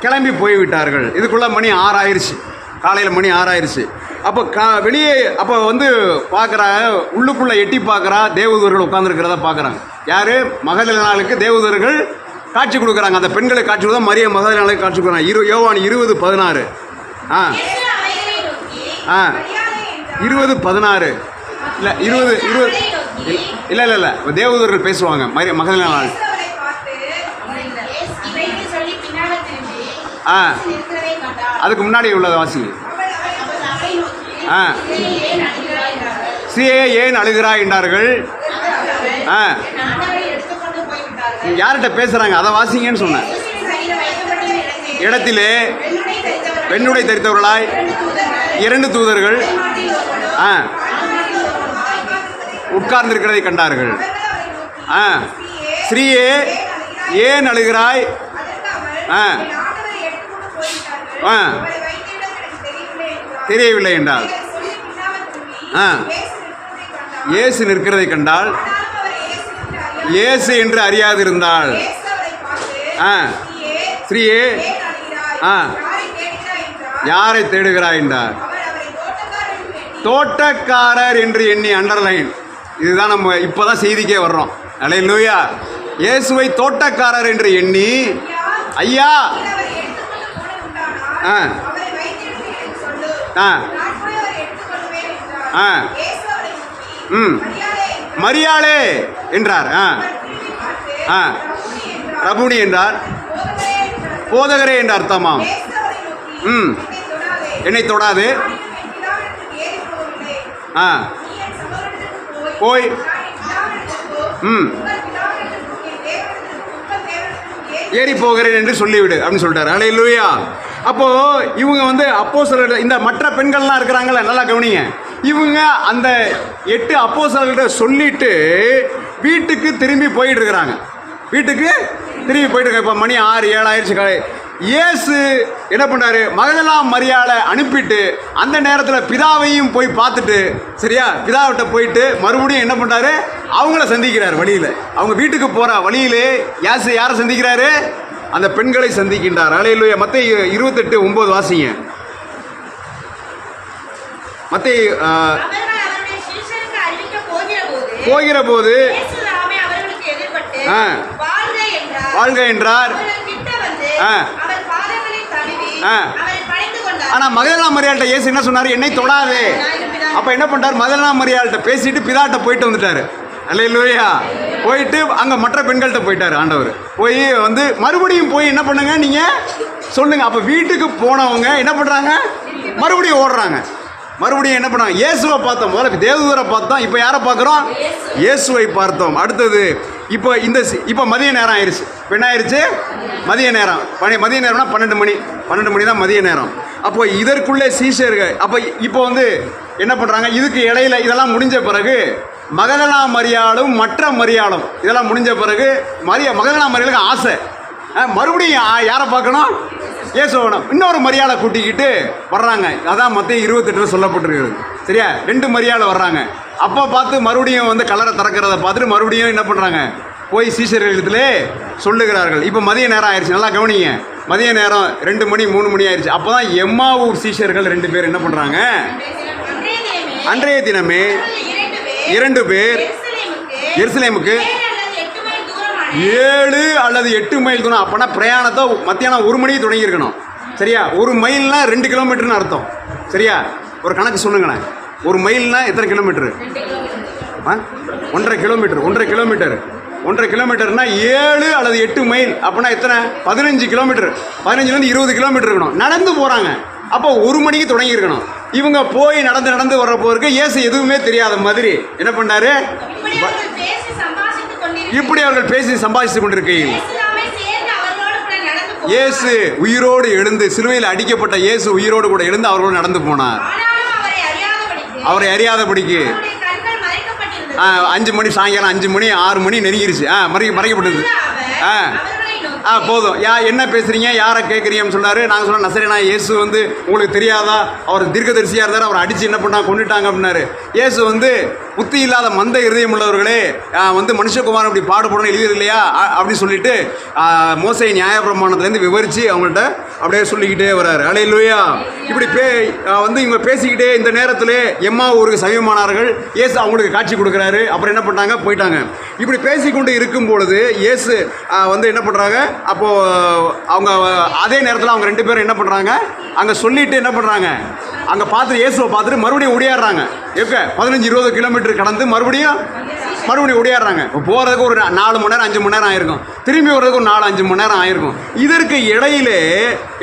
கிளம்பி போய்விட்டார்கள். இதுக்குள்ளே மணி 6 ஆயிடுச்சு. காலையில் மணி 6 ஆயிடுச்சு. அப்போ வெளியே அப்போ வந்து பார்க்குறா, உள்ளுக்குள்ளே எட்டி பார்க்குறா, தேவதூதர்கள் உட்காந்துருக்கிறத பார்க்குறாங்க. யார்? மகதலேனாளுக்கு தேவதூதர்கள் காட்சி கொடுக்குறாங்க. அந்த பெண்களுக்கு காட்சி கொடுத்தா மரிய மகதலேனாளுக்கு காட்சி கொடுக்குறாங்க. யோவான் 20:16. 20:16 இல்லை 20 இல்லை தேவதூதர்கள் பேசுவாங்க. மகதலேனாள் அதுக்கு முன்னாடி உள்ளத வாசி. ஸ்ரீயே ஏன் அழுகிறாய் என்றார்கள். யார்கிட்ட பேசுறாங்க? அதை வாசிங்கன்னு சொன்னேன். இடத்திலே பெண்ணுடை தரித்தவர்களாய் 2 தூதர்கள் உட்கார்ந்திருக்கிறதை கண்டார்கள். ஸ்ரீயே ஏன் அழுகிறாய். ஆ ஆ தெரியவில்லை என்றால் ஆ இயேசு நிற்கிறதை கண்டால் இயேசு என்று அறியாதிருந்தாள். ஆ ஸ்ரீயே ஆ யாரை தேடுகிறாய் என்றார். தோட்டக்காரர் என்று எண்ணி அண்டர்லைன். இதுதான் நம்ம இப்போதான் செய்திக்கே வர்றோம். அல்லேலூயா. இயேசுவை தோட்டக்காரர் என்று எண்ணி ஐயா ஆ ஆ ஆ ம் மரியாளே என்றார். ஆ ஆ ரபுனி என்றார். போதகரே என்ற அர்த்தமாம். ம் என்னை தொடாது. ஆ போய் ம் ஏறி போகிறேன் என்று சொல்லிவிடு அப்படின்னு சொல்லிட்டாரு. அல்லேலூயா. அப்போ இவங்க வந்து அப்போஸ்தலர்கள் இந்த மற்ற பெண்கள்லாம் இருக்கிறாங்கல்ல, நல்லா கவனிங்க. இவங்க அந்த 8 அப்போஸ்தலர்கள்ட்ட சொல்லிட்டு வீட்டுக்கு திரும்பி போயிட்டு இருக்கிறாங்க. வீட்டுக்கு திரும்பி போயிட்டு இருக்காங்க. இப்போ மணி 6-7 ஆயிடுச்சு. இயேசு என்ன பண்ணாரு, மகதலா மரியாளை அனுப்பிட்டு அந்த நேரத்தில் பிதாவையும் போய் பார்த்துட்டு, சரியா, பிதாவிட்ட போயிட்டு மறுபடியும் என்ன பண்ணாரு, அவங்கள சந்திக்கிறார் வழியில். அவங்க வீட்டுக்கு போகிற வழியிலே இயேசு யாரை சந்திக்கிறாரு, அந்த பெண்களை சந்திக்கின்றார். அல்லேலூயா. மத்தேயு 28:9 வாசிங்க. மத்தேயு போகிற போது வாழ்க என்றார். ஆனா மகதலா மரியாள்கிட்ட இயேசு என்ன சொன்னாரு, என்னை தொடாதே. அப்ப என்ன பண்றாரு, மகதலா மரியாள்கிட்ட பேசிட்டு பிதாட்ட போயிட்டு வந்துட்டாரு. அல்லேலூயா. போயிட்டு அங்க மற்ற பெண்கள்கிட்ட போயிட்டாரு ஆண்டவர். போய் வந்து மறுபடியும் போய் என்ன பண்ணுங்க நீங்க சொல்லுங்க. அப்ப வீட்டுக்கு போனவங்க என்ன பண்றாங்க, மறுபடியும் ஓடுறாங்க. மறுபடியும் என்ன பண்ணாங்க, இயேசுவை பார்த்தோம். முதல்ல தேவதூதரை பார்த்தோம். இப்போ யாரை பார்க்குறோம், இயேசுவை பார்த்தோம். அடுத்தது இப்போ மதிய நேரம் ஆயிடுச்சு. இப்போ என்ன ஆயிடுச்சு, மதிய நேரம். மதிய நேரம்னா 12 மணி தான் மதிய நேரம். அப்போ இதற்குள்ளே சீஷர்கள் இப்போ வந்து என்ன பண்ணுறாங்க, இதுக்கு இடையில இதெல்லாம் முடிஞ்ச பிறகு மகதலா மரியாளும் மற்ற மரியாளும் இதெல்லாம் முடிஞ்ச பிறகு மகதலா மரியாளுக்கு ஆசை, மறுபடியும் யாரை பார்க்கணும், இயேசுவனம். இன்னொரு மரியாதை கூட்டிக்கிட்டு வர்றாங்க. அதான் மத்தேயு 28 சொல்லப்பட்டிருக்கிறது. சரியா, 2 மரியாதை வர்றாங்க. அப்போ பார்த்து மறுபடியும் வந்து கலரை திறக்கிறத பார்த்துட்டு மறுபடியும் என்ன பண்ணுறாங்க, போய் சீஷர்களிடத்திலே சொல்லுகிறார்கள். இப்போ மதிய நேரம் ஆயிடுச்சு. நல்லா கவனிங்க. மதிய நேரம் 2 மணி 3 மணி ஆயிடுச்சு. அப்போ தான் எம்மாவூர் சீஷர்கள் 2 பேர் என்ன பண்ணுறாங்க, அன்றைய தினமே 2 பேர் எருசலேமுக்கு 7 அல்லது 8 மைல் தூரம். அப்போனா பிரயாணத்தை மத்தியானம் 1 மணிக்கு தொடங்கியிருக்கணும். சரியா, 1 மைல்னா 2 கிலோமீட்டர்னு அர்த்தம். சரியா, ஒரு கணக்கு சொல்லுங்களேன். 1 மைல்னா எத்தனை கிலோமீட்டரு, 1.5 கிலோமீட்டர். 1.5 கிலோமீட்டர்னா 7 அல்லது 8 மைல். அப்போனா எத்தனை, 15 கிலோமீட்டர். 15லேருந்து 20 கிலோமீட்டர் இருக்கணும். நடந்து போகிறாங்க. அப்போ 1 மணிக்கு தொடங்கியிருக்கணும். இவங்க போய் நடந்து வர்ற போருக்கு இயேசு எதுவுமே தெரியாத மாதிரி என்ன பண்ணாரு, இப்படி அவர்கள் பேசி சம்பாதித்துக் கொண்டிருக்கையில் இயேசு உயிரோடு எழுந்து, சிலுவையில் அடிக்கப்பட்ட இயேசு உயிரோடு கூட எழுந்து அவர்களோடு நடந்து போனார். அவரை அறியாதபடிக்கு 5 மணி, சாயங்காலம் 5 மணி 6 மணி நெருங்கிருச்சு. மறைக்கப்பட்டது. போதும். என்ன பேசுகிறீங்க, யாரை கேட்குறீங்கன்னு சொன்னார். நாங்கள் சொன்னோம், நசரேனா இயேசு வந்து உங்களுக்கு தெரியாதா, அவர் தீர்க்கதரிசியாக இருந்தார், அவர் அடித்து என்ன பண்ணால் கொண்டுட்டாங்க அப்படின்னாரு. இயேசு வந்து புத்தி இல்லாத மந்த இருதயம் உள்ளவர்களே, வந்து மனுஷகுமாரன் இப்படி பாடுபடணும் எழுதியது இல்லையா அப்படின்னு சொல்லிட்டு மோசே நியாயப்பிரமாணத்துலேருந்து விவரித்து அவங்கள்ட்ட அப்படியே சொல்லிக்கிட்டே வர்றாரு. அல்லேலூயா. இப்படி வந்து இவங்க பேசிக்கிட்டே இந்த நேரத்தில் எம்மாவூருக்கு சமீபமானார்கள். இயேசு அவங்களுக்கு காட்சி கொடுக்குறாரு. அப்புறம் என்ன பண்ணாங்க, போயிட்டாங்க. இப்படி பேசிக்கொண்டு இருக்கும் பொழுது இயேசு வந்து என்ன பண்ணுறாங்க, அப்போது அவங்க அதே நேரத்தில் அவங்க 2 பேரும் என்ன பண்ணுறாங்க, அங்கே சொல்லிட்டு என்ன பண்ணுறாங்க, அங்கே பார்த்து இயேசுவை பார்த்துட்டு மறுபடியும் ஓடியாடுறாங்க. எப்போ 15-20 கிலோமீட்டர் கடந்து மறுபடியும் ஓடியாடுறாங்க. போகிறதுக்கு ஒரு 4 மணி நேரம் 5 மணி நேரம் ஆயிருக்கும். திரும்பி வர்றதுக்கு ஒரு 4-5 மணி நேரம் ஆயிருக்கும். இதற்கு இடையிலே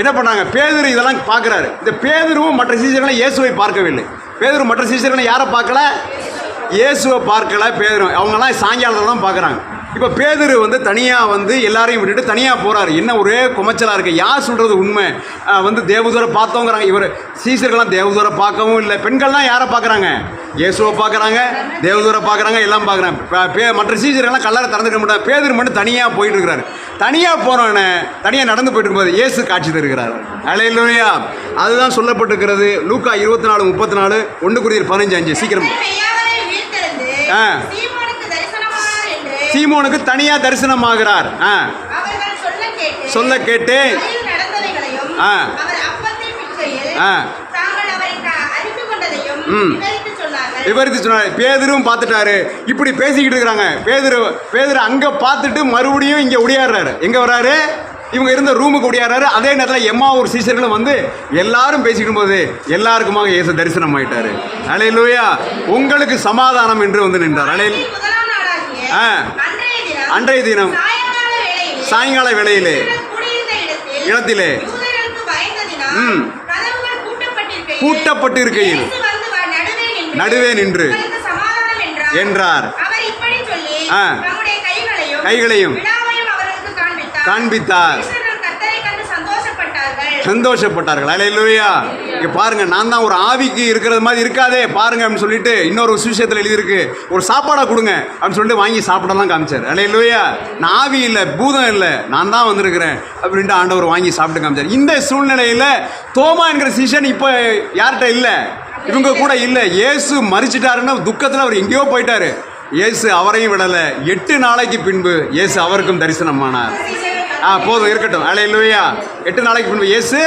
என்ன பண்ணாங்க, பேதுரு இதெல்லாம் பார்க்குறாரு. இந்த பேதுருவும் மற்ற சீஷர்களும் இயேசுவை பார்க்கவில்லை. பேதுரு மற்ற சீஷர்களும் யாரை பார்க்கல, இயேசுவை பார்க்கல. பேதுரு அவங்கெல்லாம் சாயங்காலத்தில் தான் பார்க்குறாங்க. இப்போ பேதுரு வந்து தனியாக வந்து எல்லாரையும் விட்டுட்டு தனியாக போகிறாரு. என்ன ஒரே குமைச்சலாக இருக்குது. யார் சொல்கிறது உண்மை, வந்து தேவதூரை பார்த்தோங்கிறாங்க. இவர் சீசர்கள்லாம் தேவதூரை பார்க்கவும் இல்லை. பெண்கள்லாம் யாரை பார்க்குறாங்க, இயேசுவை பார்க்குறாங்க, தேவதூரை பார்க்குறாங்க, எல்லாம் பார்க்குறாங்க. மற்ற சீசர்கள்லாம் கல்லறை திறந்துக்க மாட்டாங்க. பேதுரு மட்டும் தனியாக போயிட்டு இருக்கிறாரு. தனியாக போனவன தனியாக நடந்து போயிட்டு இருக்கும்போது இயேசு காட்சி தருகிறார். அல்லேலூயா. அதுதான் சொல்லப்பட்டிருக்கிறது. லூக்கா 24:34, 1 கொரிந்தியர் 15:5. சீக்கிரம். சீமோனுக்கு தனியா தரிசனமாகிறார். சொல்ல கேட்டு விவரித்து சொன்னார். பேதுரும் பார்த்துட்டாரு. இப்படி பேசிக்கிட்டு இருக்கிறாங்க. பேதுரு அங்க பார்த்துட்டு மறுபடியும் இங்க ஒடியாடுறாரு. எங்க வர்றாரு? இவங்க இருந்த ரூமுக்கு ஒடியாடுறாரு. அதே நேரத்தில் எம்மாவூர் சீஷர்களும் வந்து எல்லாரும் பேசிக்கும் போது எல்லாருக்குமாக இயேசு தரிசனம் ஆயிட்டாரு. அல்லேலூயா. உங்களுக்கு சமாதானம் என்று வந்து நின்றார். அன்றைய தினம் சாயங்கால வேளையிலே இடத்திலே கூட்டப்பட்டு இருக்கையில் நடுவே நின்று என்றார். கைகளையும் காண்பித்தார். சந்தோஷப்பட்டார்கள். அல்லேலூயா. இங்க பாருங்க, நான் தான் ஒரு ஆவிக்கு இருக்கிறது மாதிரி இருக்காதே பாருங்க அப்படின்னு சொல்லிட்டு இன்னொரு சுவிசேஷத்தில் எழுதியிருக்கு. ஒரு சாப்பாடை கொடுங்க அப்படின்னு சொல்லிட்டு வாங்கி சாப்பிடலாம் காமிச்சார். அல்லேலூயா. நான் ஆவி இல்லை, பூதம் இல்லை, நான் தான் வந்திருக்கிறேன் அப்படின்ட்டு ஆண்டவர் வாங்கி சாப்பிட்டு காமிச்சார். இந்த சூழ்நிலையில் தோமா என்கிற சீசன் இப்போ யார்கிட்ட இல்லை, இவங்க கூட இல்லை. இயேசு மரிச்சிட்டாருன்னா துக்கத்தில் அவர் எங்கேயோ போயிட்டாரு. இயேசு அவரையும் விடலை. 8 நாளைக்கு பின்பு இயேசு அவருக்கும் தரிசனமானார். போதும் இருக்கட்டும். அல்லேலூயா. 8 நாளைக்கு பின்பு இயேசு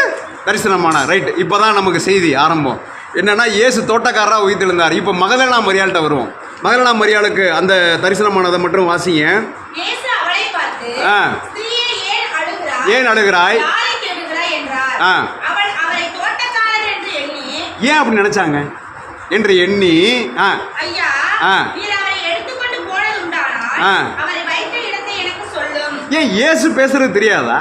தரிசனமானார். ரைட். இப்போ தான் நமக்கு செய்தி ஆரம்பம். என்னன்னா, இயேசு தோட்டக்காரராக உயிர்த்தெழுந்தார். இப்போ மகதலேனா மரியாள்கிட்ட வருவோம். மகதலேனா மரியாளுக்கு அந்த தரிசனமானதை மட்டும் வாசிங்க. ஏன் அழுகிறாய்? ஏன் அப்படி நினைச்சாங்க என்று எண்ணி ஏன் இயேசு பேசுறது தெரியாதா?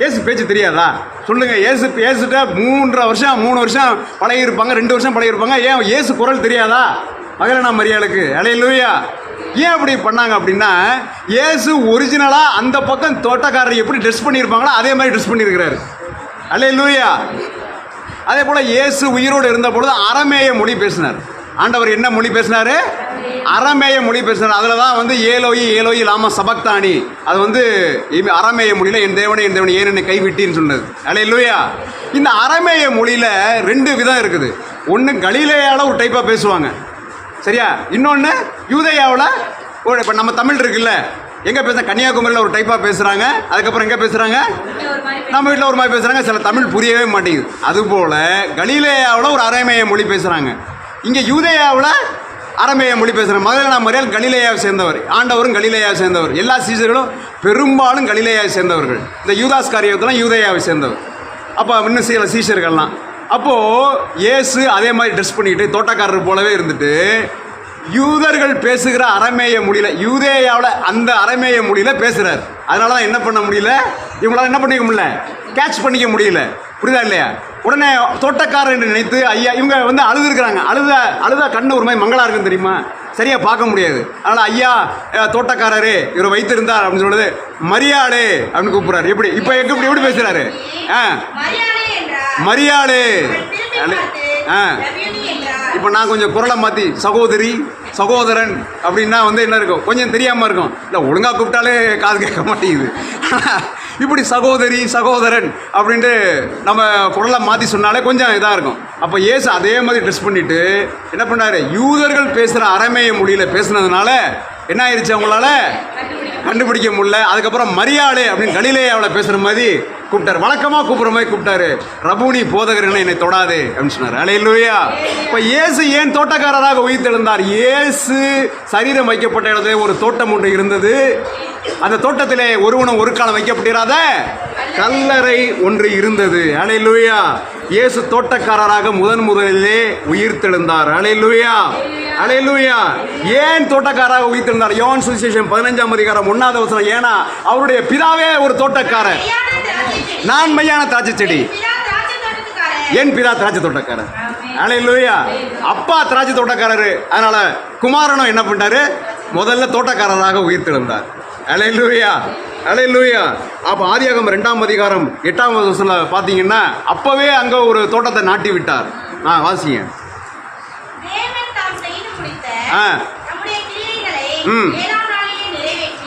இயேசு பேச்சு தெரியாதா? சொல்லுங்க. இயேசுட்ட 3 வருஷம் பழகிருப்பாங்க, 2 வருஷம் பழகிருப்பாங்க. ஏன் இயேசு குரல் தெரியாதா மகதலேனா மரியாளுக்கு? அல்லேலூயா. ஏன் அப்படி பண்ணாங்க அப்படின்னா, இயேசு ஒரிஜினலா அந்த பக்கம் தோட்டக்காரர் எப்படி ட்ரெஸ் பண்ணியிருப்பாங்களோ அதே மாதிரி ட்ரெஸ் பண்ணியிருக்கிறாரு. அல்லேலூயா. அதே போல இயேசு உயிரோடு இருந்த பொழுது அரமேய மொழி பேசினார். ஆண்டவர் என்ன மொழி பேசினாரு? அரமேய மொழி பேசினார். அதில் தான் வந்து ஏலோயி ஏலோயி லாமா சபக்தானி, அது வந்து அரமேய மொழியில் என் தேவனே ஏன் என்னை கைவிட்டின்னு சொன்னது. அல்லேலூயா. இந்த அரமேய மொழியில் 2 விதம் இருக்குது. ஒன்று கலிலேயாவில் ஒரு டைப்பாக பேசுவாங்க, சரியா? இன்னொன்று யூதேயாவில் இப்போ நம்ம தமிழ் இருக்குல்ல, எங்கே பேசுகிறாங்க? கன்னியாகுமரியில் ஒரு டைப்பாக பேசுகிறாங்க. அதுக்கப்புறம் எங்கே பேசுகிறாங்க? நம்ம வீட்டில் ஒரு மாதிரி பேசுகிறாங்க. சில தமிழ் புரியவே மாட்டேங்குது. அதுபோல் கலிலேயாவில் ஒரு அரமேய மொழி பேசுகிறாங்க. இங்கே யூதேயாவில் அரமேய மொழி பேசுகிறாங்க. மகதலேனா மரியாள் கலிலேயாவை சேர்ந்தவர், ஆண்டவரும் கலிலேயாவை சேர்ந்தவர். எல்லா சீசர்களும் பெரும்பாலும் கலிலேயாவை சேர்ந்தவர்கள். இந்த யூதாஸ் காரியத்தெல்லாம் யூதேயாவை சேர்ந்தவர். அப்போ இன்னும் சில சீஷர்கள்லாம். அப்போது இயேசு அதே மாதிரி ட்ரெஸ் பண்ணிக்கிட்டு தோட்டக்காரர் போலவே இருந்துட்டு யூதர்கள் பேசுகிற அரமேய மொழியில், யூதேயாவில் அந்த அரமேய மொழியில் பேசுகிறார். அதனால தான் என்ன பண்ண முடியல, இவங்களால என்ன பண்ணிக்க முடியல, கேட்ச் பண்ணிக்க முடியல. புரியுதா இல்லையா? உடனே தோட்டக்காரர் என்று நினைத்து ஐயா இவங்க வந்து அழுதுருக்குறாங்க. அழுதா கண்ணு ஒரு மாதிரி மங்களா இருக்குன்னு தெரியுமா, சரியாக பார்க்க முடியாது. அதனால் ஐயா தோட்டக்காரரே இவர் வைத்திருந்தார் அப்படின்னு சொல்லுது. மரியாளே அப்படின்னு கூப்பிட்றாரு. இப்போ எப்படி பேசுகிறாரு? மரியாளே. இப்போ நான் கொஞ்சம் குரலை மாற்றி சகோதரி சகோதரன் அப்படின்னா வந்து என்ன இருக்கும், கொஞ்சம் தெரியாமல் இருக்கும். இல்லை ஒழுங்காக கூப்பிட்டாலே காது கேட்க மாட்டேங்குது. இப்படி சகோதரி சகோதரன் அப்படின்ட்டு நம்ம குரலை மாற்றி சொன்னாலே கொஞ்சம் இதாக இருக்கும். அப்போ இயேசு அதே மாதிரி ட்ரெஸ் பண்ணிவிட்டு என்ன பண்ணார், யூதர்கள் பேசுகிற அரமேய மொழியில் பேசுனதுனால என்ன ஆயிடுச்சு, அவங்களால கண்டுபிடிக்க முடியல. அதுக்கப்புறம் மரியாளே அப்படின்னு கலிலேயாவில் பேசுகிற மாதிரி கூப்பிட்டார். வழக்கமாக கூப்பிட்ற மாதிரி கூப்பிட்டாரு. ரபூனி போதகர் என்னை தொடாது அப்படின்னு சொன்னார். அல்லேலூயா. இப்போ இயேசு ஏன் தோட்டக்காரராக உயிர்த்தெழுந்தார்? இயேசு சரீரம் வைக்கப்பட்ட இடத்துல ஒரு தோட்டம் ஒன்று இருந்தது. அந்த தோட்டத்திலே ஒருவனும் ஒரு காலம் வைக்கப்பட்டிராத கல்லறை ஒன்று இருந்தது. அல்லேலூயா. இயேசு தோட்டக்காரராக முதலிலே உயிர்த்தெழுந்தார். அல்லேலூயா. அல்லேலூயா. ஏன் தோட்டக்காரராக உயிர்த்தெழுந்தார்? யோவான் சுவிசேஷம் 15ஆம் அதிகாரம் 1வது வசனம். ஏன்னா அவருடைய பிதாவே ஒரு தோட்டக்காரர், நான் மெய்யான திராட்சை செடி, என் பிதா திராட்சை தோட்டக்காரர். அல்லேலூயா. அப்பா திராட்சை தோட்டக்காரர். அதனால குமாரனும் என்ன பண்ணாரு, முதல்ல தோட்டக்காரராக உயிர்த்தெழுந்தார். அல்லேலூயா. அல்லேலூயா. அப்போ ஆதியாகமம் 2ஆம் அதிகாரம் 8வது வசனத்துல பார்த்தீங்கன்னா அப்பவே அங்கே ஒரு தோட்டத்தை நாட்டி விட்டார். வாசிங்க.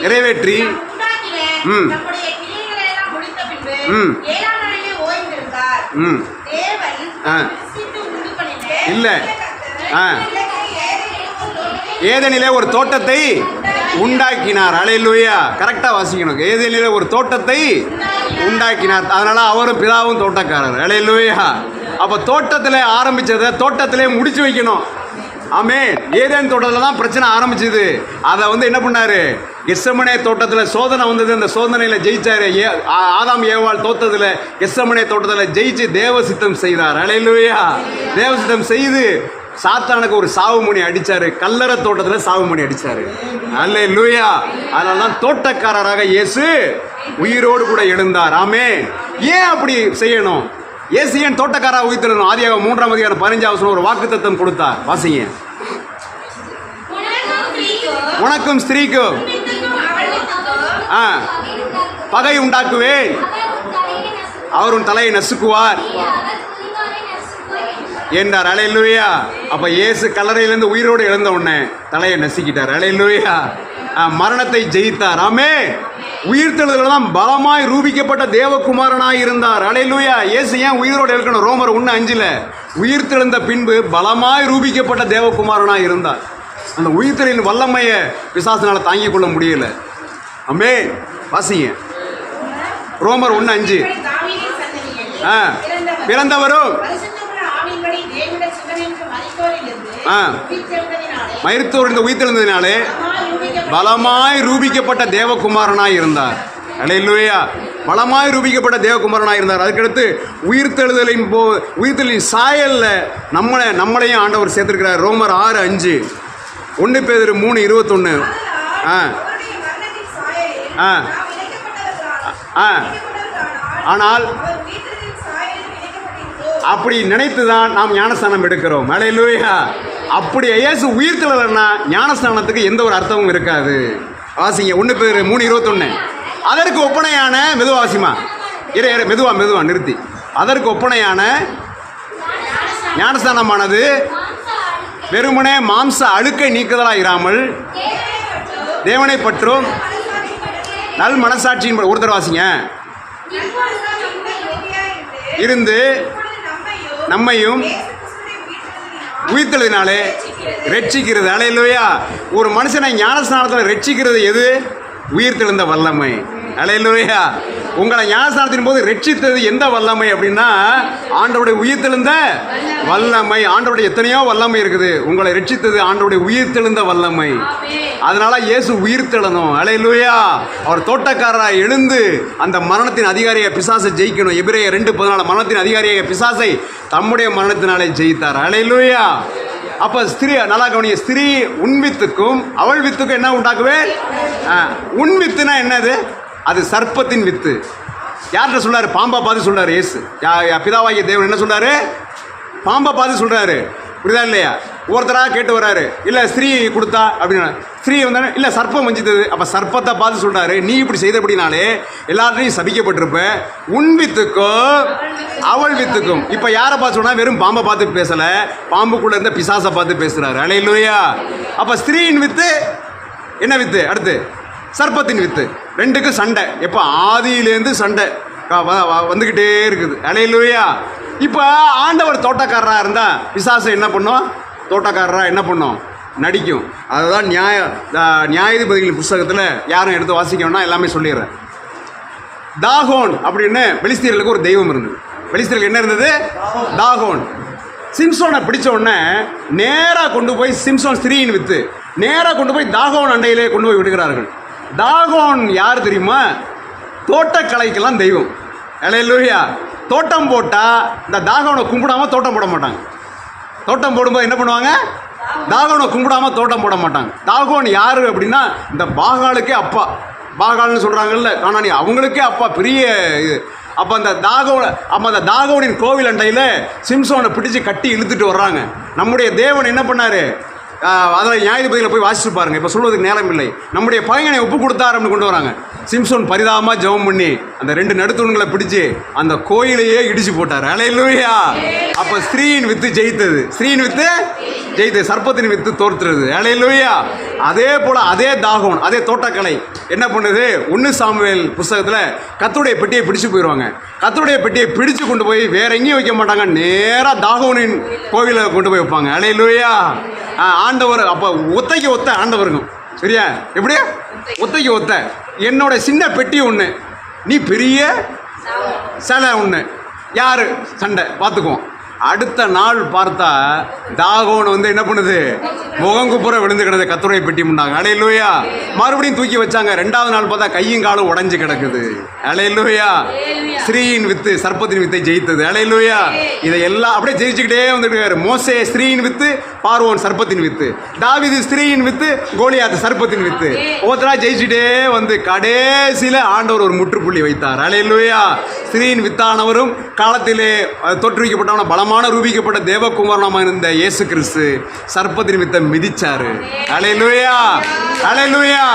நிறைவேற்றி ம். நம்முடைய கிரியைகளை எல்லாம் முடித்த பின்பு ம். 7ஆம் நாளிலே ஓய்ந்திருந்தார். ம். தேவன் ஆ. சிருஷ்டித்து உண்டு பண்ணின இல்ல. ஆ. ஏதேனிலே ஒரு தோட்டத்தை உண்டாக்கினார். அல்லேலூயா. கரெக்டா வாசிக்கணும். ஏதேனிலே ஒரு தோட்டத்தை உண்டாக்கினார். அதனால அவரும் பிதாவும் தோட்டக்காரர். அல்லேலூயா. அப்ப தோட்டத்திலே ஆரம்பிச்சதை தோட்டத்திலே முடிச்சு வைக்கணும். ஆமென். ஏதேன் தோட்டத்தில் தான் பிரச்சனை ஆரம்பிச்சது. அதை என்ன பண்ணாரு? கெத்செமனே தோட்டத்தில் சோதனை வந்தது. அந்த சோதனையில் ஜெயிச்சாரு. ஆதாம் ஏவாள் தோட்டத்தில் கெத்செமனே தோட்டத்தில் ஜெயிச்சு தேவசித்தம் செய்தார். அல்லேலூயா. தேவசித்தம் செய்து சாத்தானுக்கு ஒரு சாவுமணி அடிச்சாரு. கல்லறை தோட்டத்தில் சாவுமணி அடிச்சாரு. அல்லேலூயா. அதனால தான் தோட்டக்காரராக இயேசு உயிரோடு கூட எழுந்தார். ஆமென். ஏன் அப்படி செய்யணும்? இயேசு ஏன் தோட்டக்காரராக உயிர்த்தெழுந்தணும்? ஆதியாகமம் 3ஆம் அதிகாரம் 15ஆம் வசனம் ஒரு வாக்குத்தத்தம் கொடுத்தார். வாசிங்க. உனக்கும் ஸ்திரீக்கும் பகை உண்டாக்குவேன், அவர் உன் தலையை நசுக்குவார் என்றார். அல்லேலூயா. அப்ப இயேசு கல்லறையிலிருந்து உயிரோடு எழுந்த உடனே தலையை நசுக்கிட்டார். அல்லேலூயா. மரணத்தை ஜெயித்தார். ஆமென். உயிர்த்தெழுதல தான் பலமாய் ரூபிக்கப்பட்ட தேவகுமாரனாய் இருந்தார். அல்லேலூயா. இயேசு ஏன் உயிரோடு எழுக்கணும்? ரோமர் 1:5 உயிர்த்தெழுந்த பின்பு பலமாய் ரூபிக்கப்பட்ட தேவகுமாரனாய் இருந்தார். அந்த உயிர்த்தெழுதலின் வல்லமையை பிசாசினால தாங்கிக் கொள்ள முடியல. ஆமென். வாசிங்க. ரோமர் 1:5 தாவீதின் சந்ததியில் பிறந்தவரும் மரித்தோர் உயிர்த்தெழுந்ததினாலே பலமாய் ரூபிக்கப்பட்ட தேவகுமாரனாய் இருந்தார். அல்லேலூயா. பலமாய் ரூபிக்கப்பட்ட தேவகுமாரனாய் இருந்தார். அதுக்கடுத்து உயிர்த்தெழுதலின் சாயல்ல நம்மளையும் ஆண்டவர் சேர்த்திருக்கிறார். ரோமர் 6:5 1 பேதுரு 3:21 ஆனால் அப்படி நினைத்துதான் நாம் ஞானஸ்தானம் எடுக்கிறோம். அல்லேலூயா. அப்படி இயேசு உயிர்த்தெழலைன்னா ஞானஸ்தானத்துக்கு எந்த ஒரு அர்த்தமும் இருக்காது. வாசிங்க. 1 பேதுரு 3:21 அதற்கு ஒப்பனையான மெதுவாசிமா மெதுவா நிறுத்தி. அதற்கு ஒப்பனையான ஞானஸ்தானமானது வெறுமனே மாம்ச அழுக்கை நீக்குதலாக இராமல் தேவனை பற்றும் நல் மனசாட்சியின் ஒருத்தர் வாசிங்க இருந்து நம்மையும் உயிர்த்தெழுதினாலே ரட்சிக்கிறது. அல்லேலூயா. ஒரு மனுஷனை ஞானஸ்நானத்தில் ரட்சிக்கிறது எது? உயிர்த்தெழுந்த வல்லமை. அல்லேலூயா. உங்களை ஞானஸ்நானத்தின் போது ரட்சித்தது எந்த வல்லமை அப்படின்னா ஆண்டவருடைய உயிர்த்தெழுந்த வல்லமை. ஆண்டவருடைய எத்தனையோ வல்லமை இருக்குது. உங்களை ரட்சித்தது ஆண்டவருடைய உயிர்த்தெழுந்த வல்லமை. அதனால இயேசு உயிர்த்தெழணும். அல்லேலூயா. அவர் தோட்டக்காரராக எழுந்து அந்த மரணத்தின் அதிகாரியை பிசாசை ஜெயிக்கணும். எபிரேயர் 2:14 மரணத்தின் அதிகாரியை பிசாசை தம்முடைய மரணத்தினாலே ஜெயித்தார். அல்லேலூயா. அப்ப ஸ்திரீ நல்லா கவனிங்க. ஸ்திரீ உன் வித்துக்கும் அவள் வித்துக்கும் என்ன உண்டாக்குவேன்? உன் வித்துனா என்னது? அது சர்ப்பத்தின் வித்து. யார்கிட்ட சொல்றாரு? பாம்பா பார்த்து சொல்றாரு இயேசு. பிதாவாகிய தேவன் என்ன சொல்றாரு? பாம்பா பார்த்து சொல்றாரு. புரியுதா இல்லையா? ஒருத்தராக கேட்டு வர்றாரு. இல்லை ஸ்திரீ கொடுத்தா அப்படின்னா ஸ்திரீ வந்தானே இல்லை சர்ப்பம் வஞ்சித்தது. அப்போ சர்ப்பத்தை பார்த்து சொல்றாரு, நீ இப்படி செய்தபடினாலே எல்லாத்தையும் சபிக்கப்பட்டிருப்ப. உன் வித்துக்கும் அவள் வித்துக்கும். இப்போ யாரை பார்த்து சொன்னா? வெறும் பாம்பை பார்த்து பேசலை, பாம்புக்குள்ள இருந்த பிசாசை பார்த்து பேசுறாரு. அல்லேலூயா. அப்போ ஸ்திரீயின் வித்து என்ன வித்து? அடுத்து சர்ப்பத்தின் வித்து. ரெண்டுக்கும் சண்டை. எப்போ? ஆதியிலேருந்து சண்டை வந்துக்கிட்டே இருக்குது. அல்லேலூயா. இப்போ ஆண்டவர் தோட்டக்காரராக இருந்தால் பிசாசு என்ன பண்ணும்? தோட்டக்காரராக என்ன பண்ணும்? நடிக்கும். அதுதான் நியாயாதிபதிகளின் புஸ்தகத்தில் யாரும் எடுத்து வாசிக்கணும்னா எல்லாமே சொல்லிடுறேன். தாகோன் அப்படின்னு பெலிஸ்தீர்களுக்கு ஒரு தெய்வம் இருந்தது. பெலிஸ்தீர்களுக்கு என்ன இருந்தது? தாகோன். சிம்சோனை பிடிச்ச உடனே நேராக கொண்டு போய் சிம்சோன் ஸ்திரீயின் வித்து நேராக கொண்டு போய் தாகோன் அண்டையிலே கொண்டு போய் விடுகிறார்கள். தாகோன் யார் தெரியுமா? தோட்டக்கலைக்கெல்லாம் தெய்வம். அல்லேலூயா. தோட்டம் போட்டால் இந்த தாகோனை கும்பிடாமல் தோட்டம் போட மாட்டாங்க. தோட்டம் போடும்போது என்ன பண்ணுவாங்க? தாகோனை கும்பிடாமல் தோட்டம் போட மாட்டாங்க. தாகோன் யார் அப்படின்னா இந்த பாகாலுக்கே அப்பா. பாகால்னு சொல்கிறாங்கல்ல காணானி, அவங்களுக்கே அப்பா. பெரிய இது. அப்போ அந்த தாகோனின் கோவில் அண்டையில் சிம்சோனை பிடிச்சி கட்டி இழுத்துட்டு வர்றாங்க. நம்முடைய தேவன் என்ன பண்ணார்? அதில் நியாயாதிபதியில் போய் வாசிச்சு பாருங்க. இப்போ சொல்வதுக்கு நேரம் இல்லை. நம்முடைய பையனை ஒப்பு கொடுத்தார் அப்படின்னு கொண்டு வராங்க. சிம்சோன் பரிதாபமாக ஜெபம் பண்ணி அந்த 2 நடுத்தூண்களை பிடிச்சு அந்த கோயிலையே இடிச்சு போட்டார். அல்லேலூயா. அப்போ ஸ்திரீயின் வித்து ஜெயித்தது. ஸ்திரீயின் வித்து ஜெயித்தது, சர்ப்பத்தின் வித்து தோற்றுறது. அல்லேலூயா. அதே போல் அதே தாகோன், அதே தோட்டக்கலை என்ன பண்ணுது? 1 சாமுவேல் புஸ்தகத்தில் கர்த்தருடைய பெட்டியை பிடிச்சு போயிடுவாங்க. கர்த்தருடைய பெட்டியை பிடிச்சு கொண்டு போய் வேற எங்கேயும் வைக்க மாட்டாங்க, நேராக தாகோனின் கோவிலை கொண்டு போய் வைப்பாங்க. அல்லேலூயா. ஆண்டவர் அப்போ ஒத்தைக்கு ஒத்த ஆண்டவருக்கும் சரியா? எப்படி ஒத்தைக்கு ஒத்த? என்னோட சின்ன பெட்டி ஒன்று, நீ பெரிய சிலை ஒன்று, யார் சண்டை பார்த்துக்குவோம். அடுத்த நாள் பார்த்தா தாகோன் வந்து என்ன பண்ணுது? முகங்குப்புற விழுந்து கிடந்து கர்த்தருடைய பெட்டி முன்னாங்க. அல்லேலூயா. மறுபடியும் தூக்கி வச்சாங்க. 2வது நாள் பார்த்தா கையும் காலும் உடைஞ்சு கிடக்குது. அல்லேலூயா. ஸ்திரீயின் வித்து சர்ப்பத்தின் வித்தை ஜெயித்தது. அல்லேலூயா. இதை எல்லாம் அப்படியே ஜெயிச்சுக்கிட்டே வந்துட்டு மோசே ஸ்திரீயின் வித்து, பார்வோன் சர்ப்பத்தின் வித்து, தாவீது ஸ்திரீயின் வித்து, கோலியாத் சர்ப்பத்தின் வித்து, ஒவ்வொருத்தரா ஜெயிச்சுட்டே வந்து கடைசியில் ஆண்டவர் ஒரு முற்றுப்புள்ளி வைத்தார். அல்லேலூயா. ஸ்திரீயின் வித்தானவரும் காலத்திலே தோற்றுவிக்கப்பட்டவன பலமான ரூபிக்கப்பட்ட தேவகுமாரனாக இருந்த இயேசு கிறிஸ்து சர்ப்பத்தின் வித்தை மிதிச்சாரு. அல்லேலூயா. அல்லேலூயா.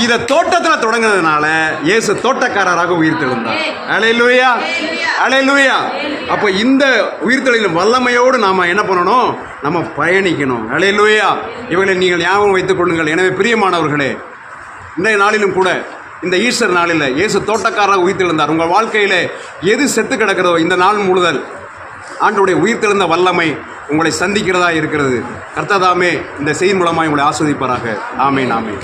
இதை தோட்டத்தில் தொடங்குறதுனால இயேசு தோட்டக்காரராக உயிர்த்தெழுந்தார். அல்லேலூயா. அல்லேலூயா. அப்போ இந்த உயிர்த்தெழுதலின் வல்லமையோடு நாம் என்ன பண்ணணும்? நம்ம பயணிக்கணும். அல்லேலூயா. இவர்களை நீங்கள் ஞாபகம் வைத்துக் கொள்ளுங்கள். எனவே பிரியமானவர்களே, இன்றைய நாளிலும் கூட இந்த ஈஸ்டர் நாளில் இயேசு தோட்டக்காரராக உயிர்த்தெழுந்தார். உங்கள் வாழ்க்கையில் எது செத்து கிடக்கிறதோ இந்த நாள் முழுதல் ஆண்டவருடைய உயிர்த்தெழுந்த வல்லமை உங்களை சந்திக்கிறதா இருக்கிறது. கர்த்தர் தாமே இந்த செய்தி மூலமாக உங்களை ஆஸ்வதிப்பாராக. ஆமென். ஆமென்.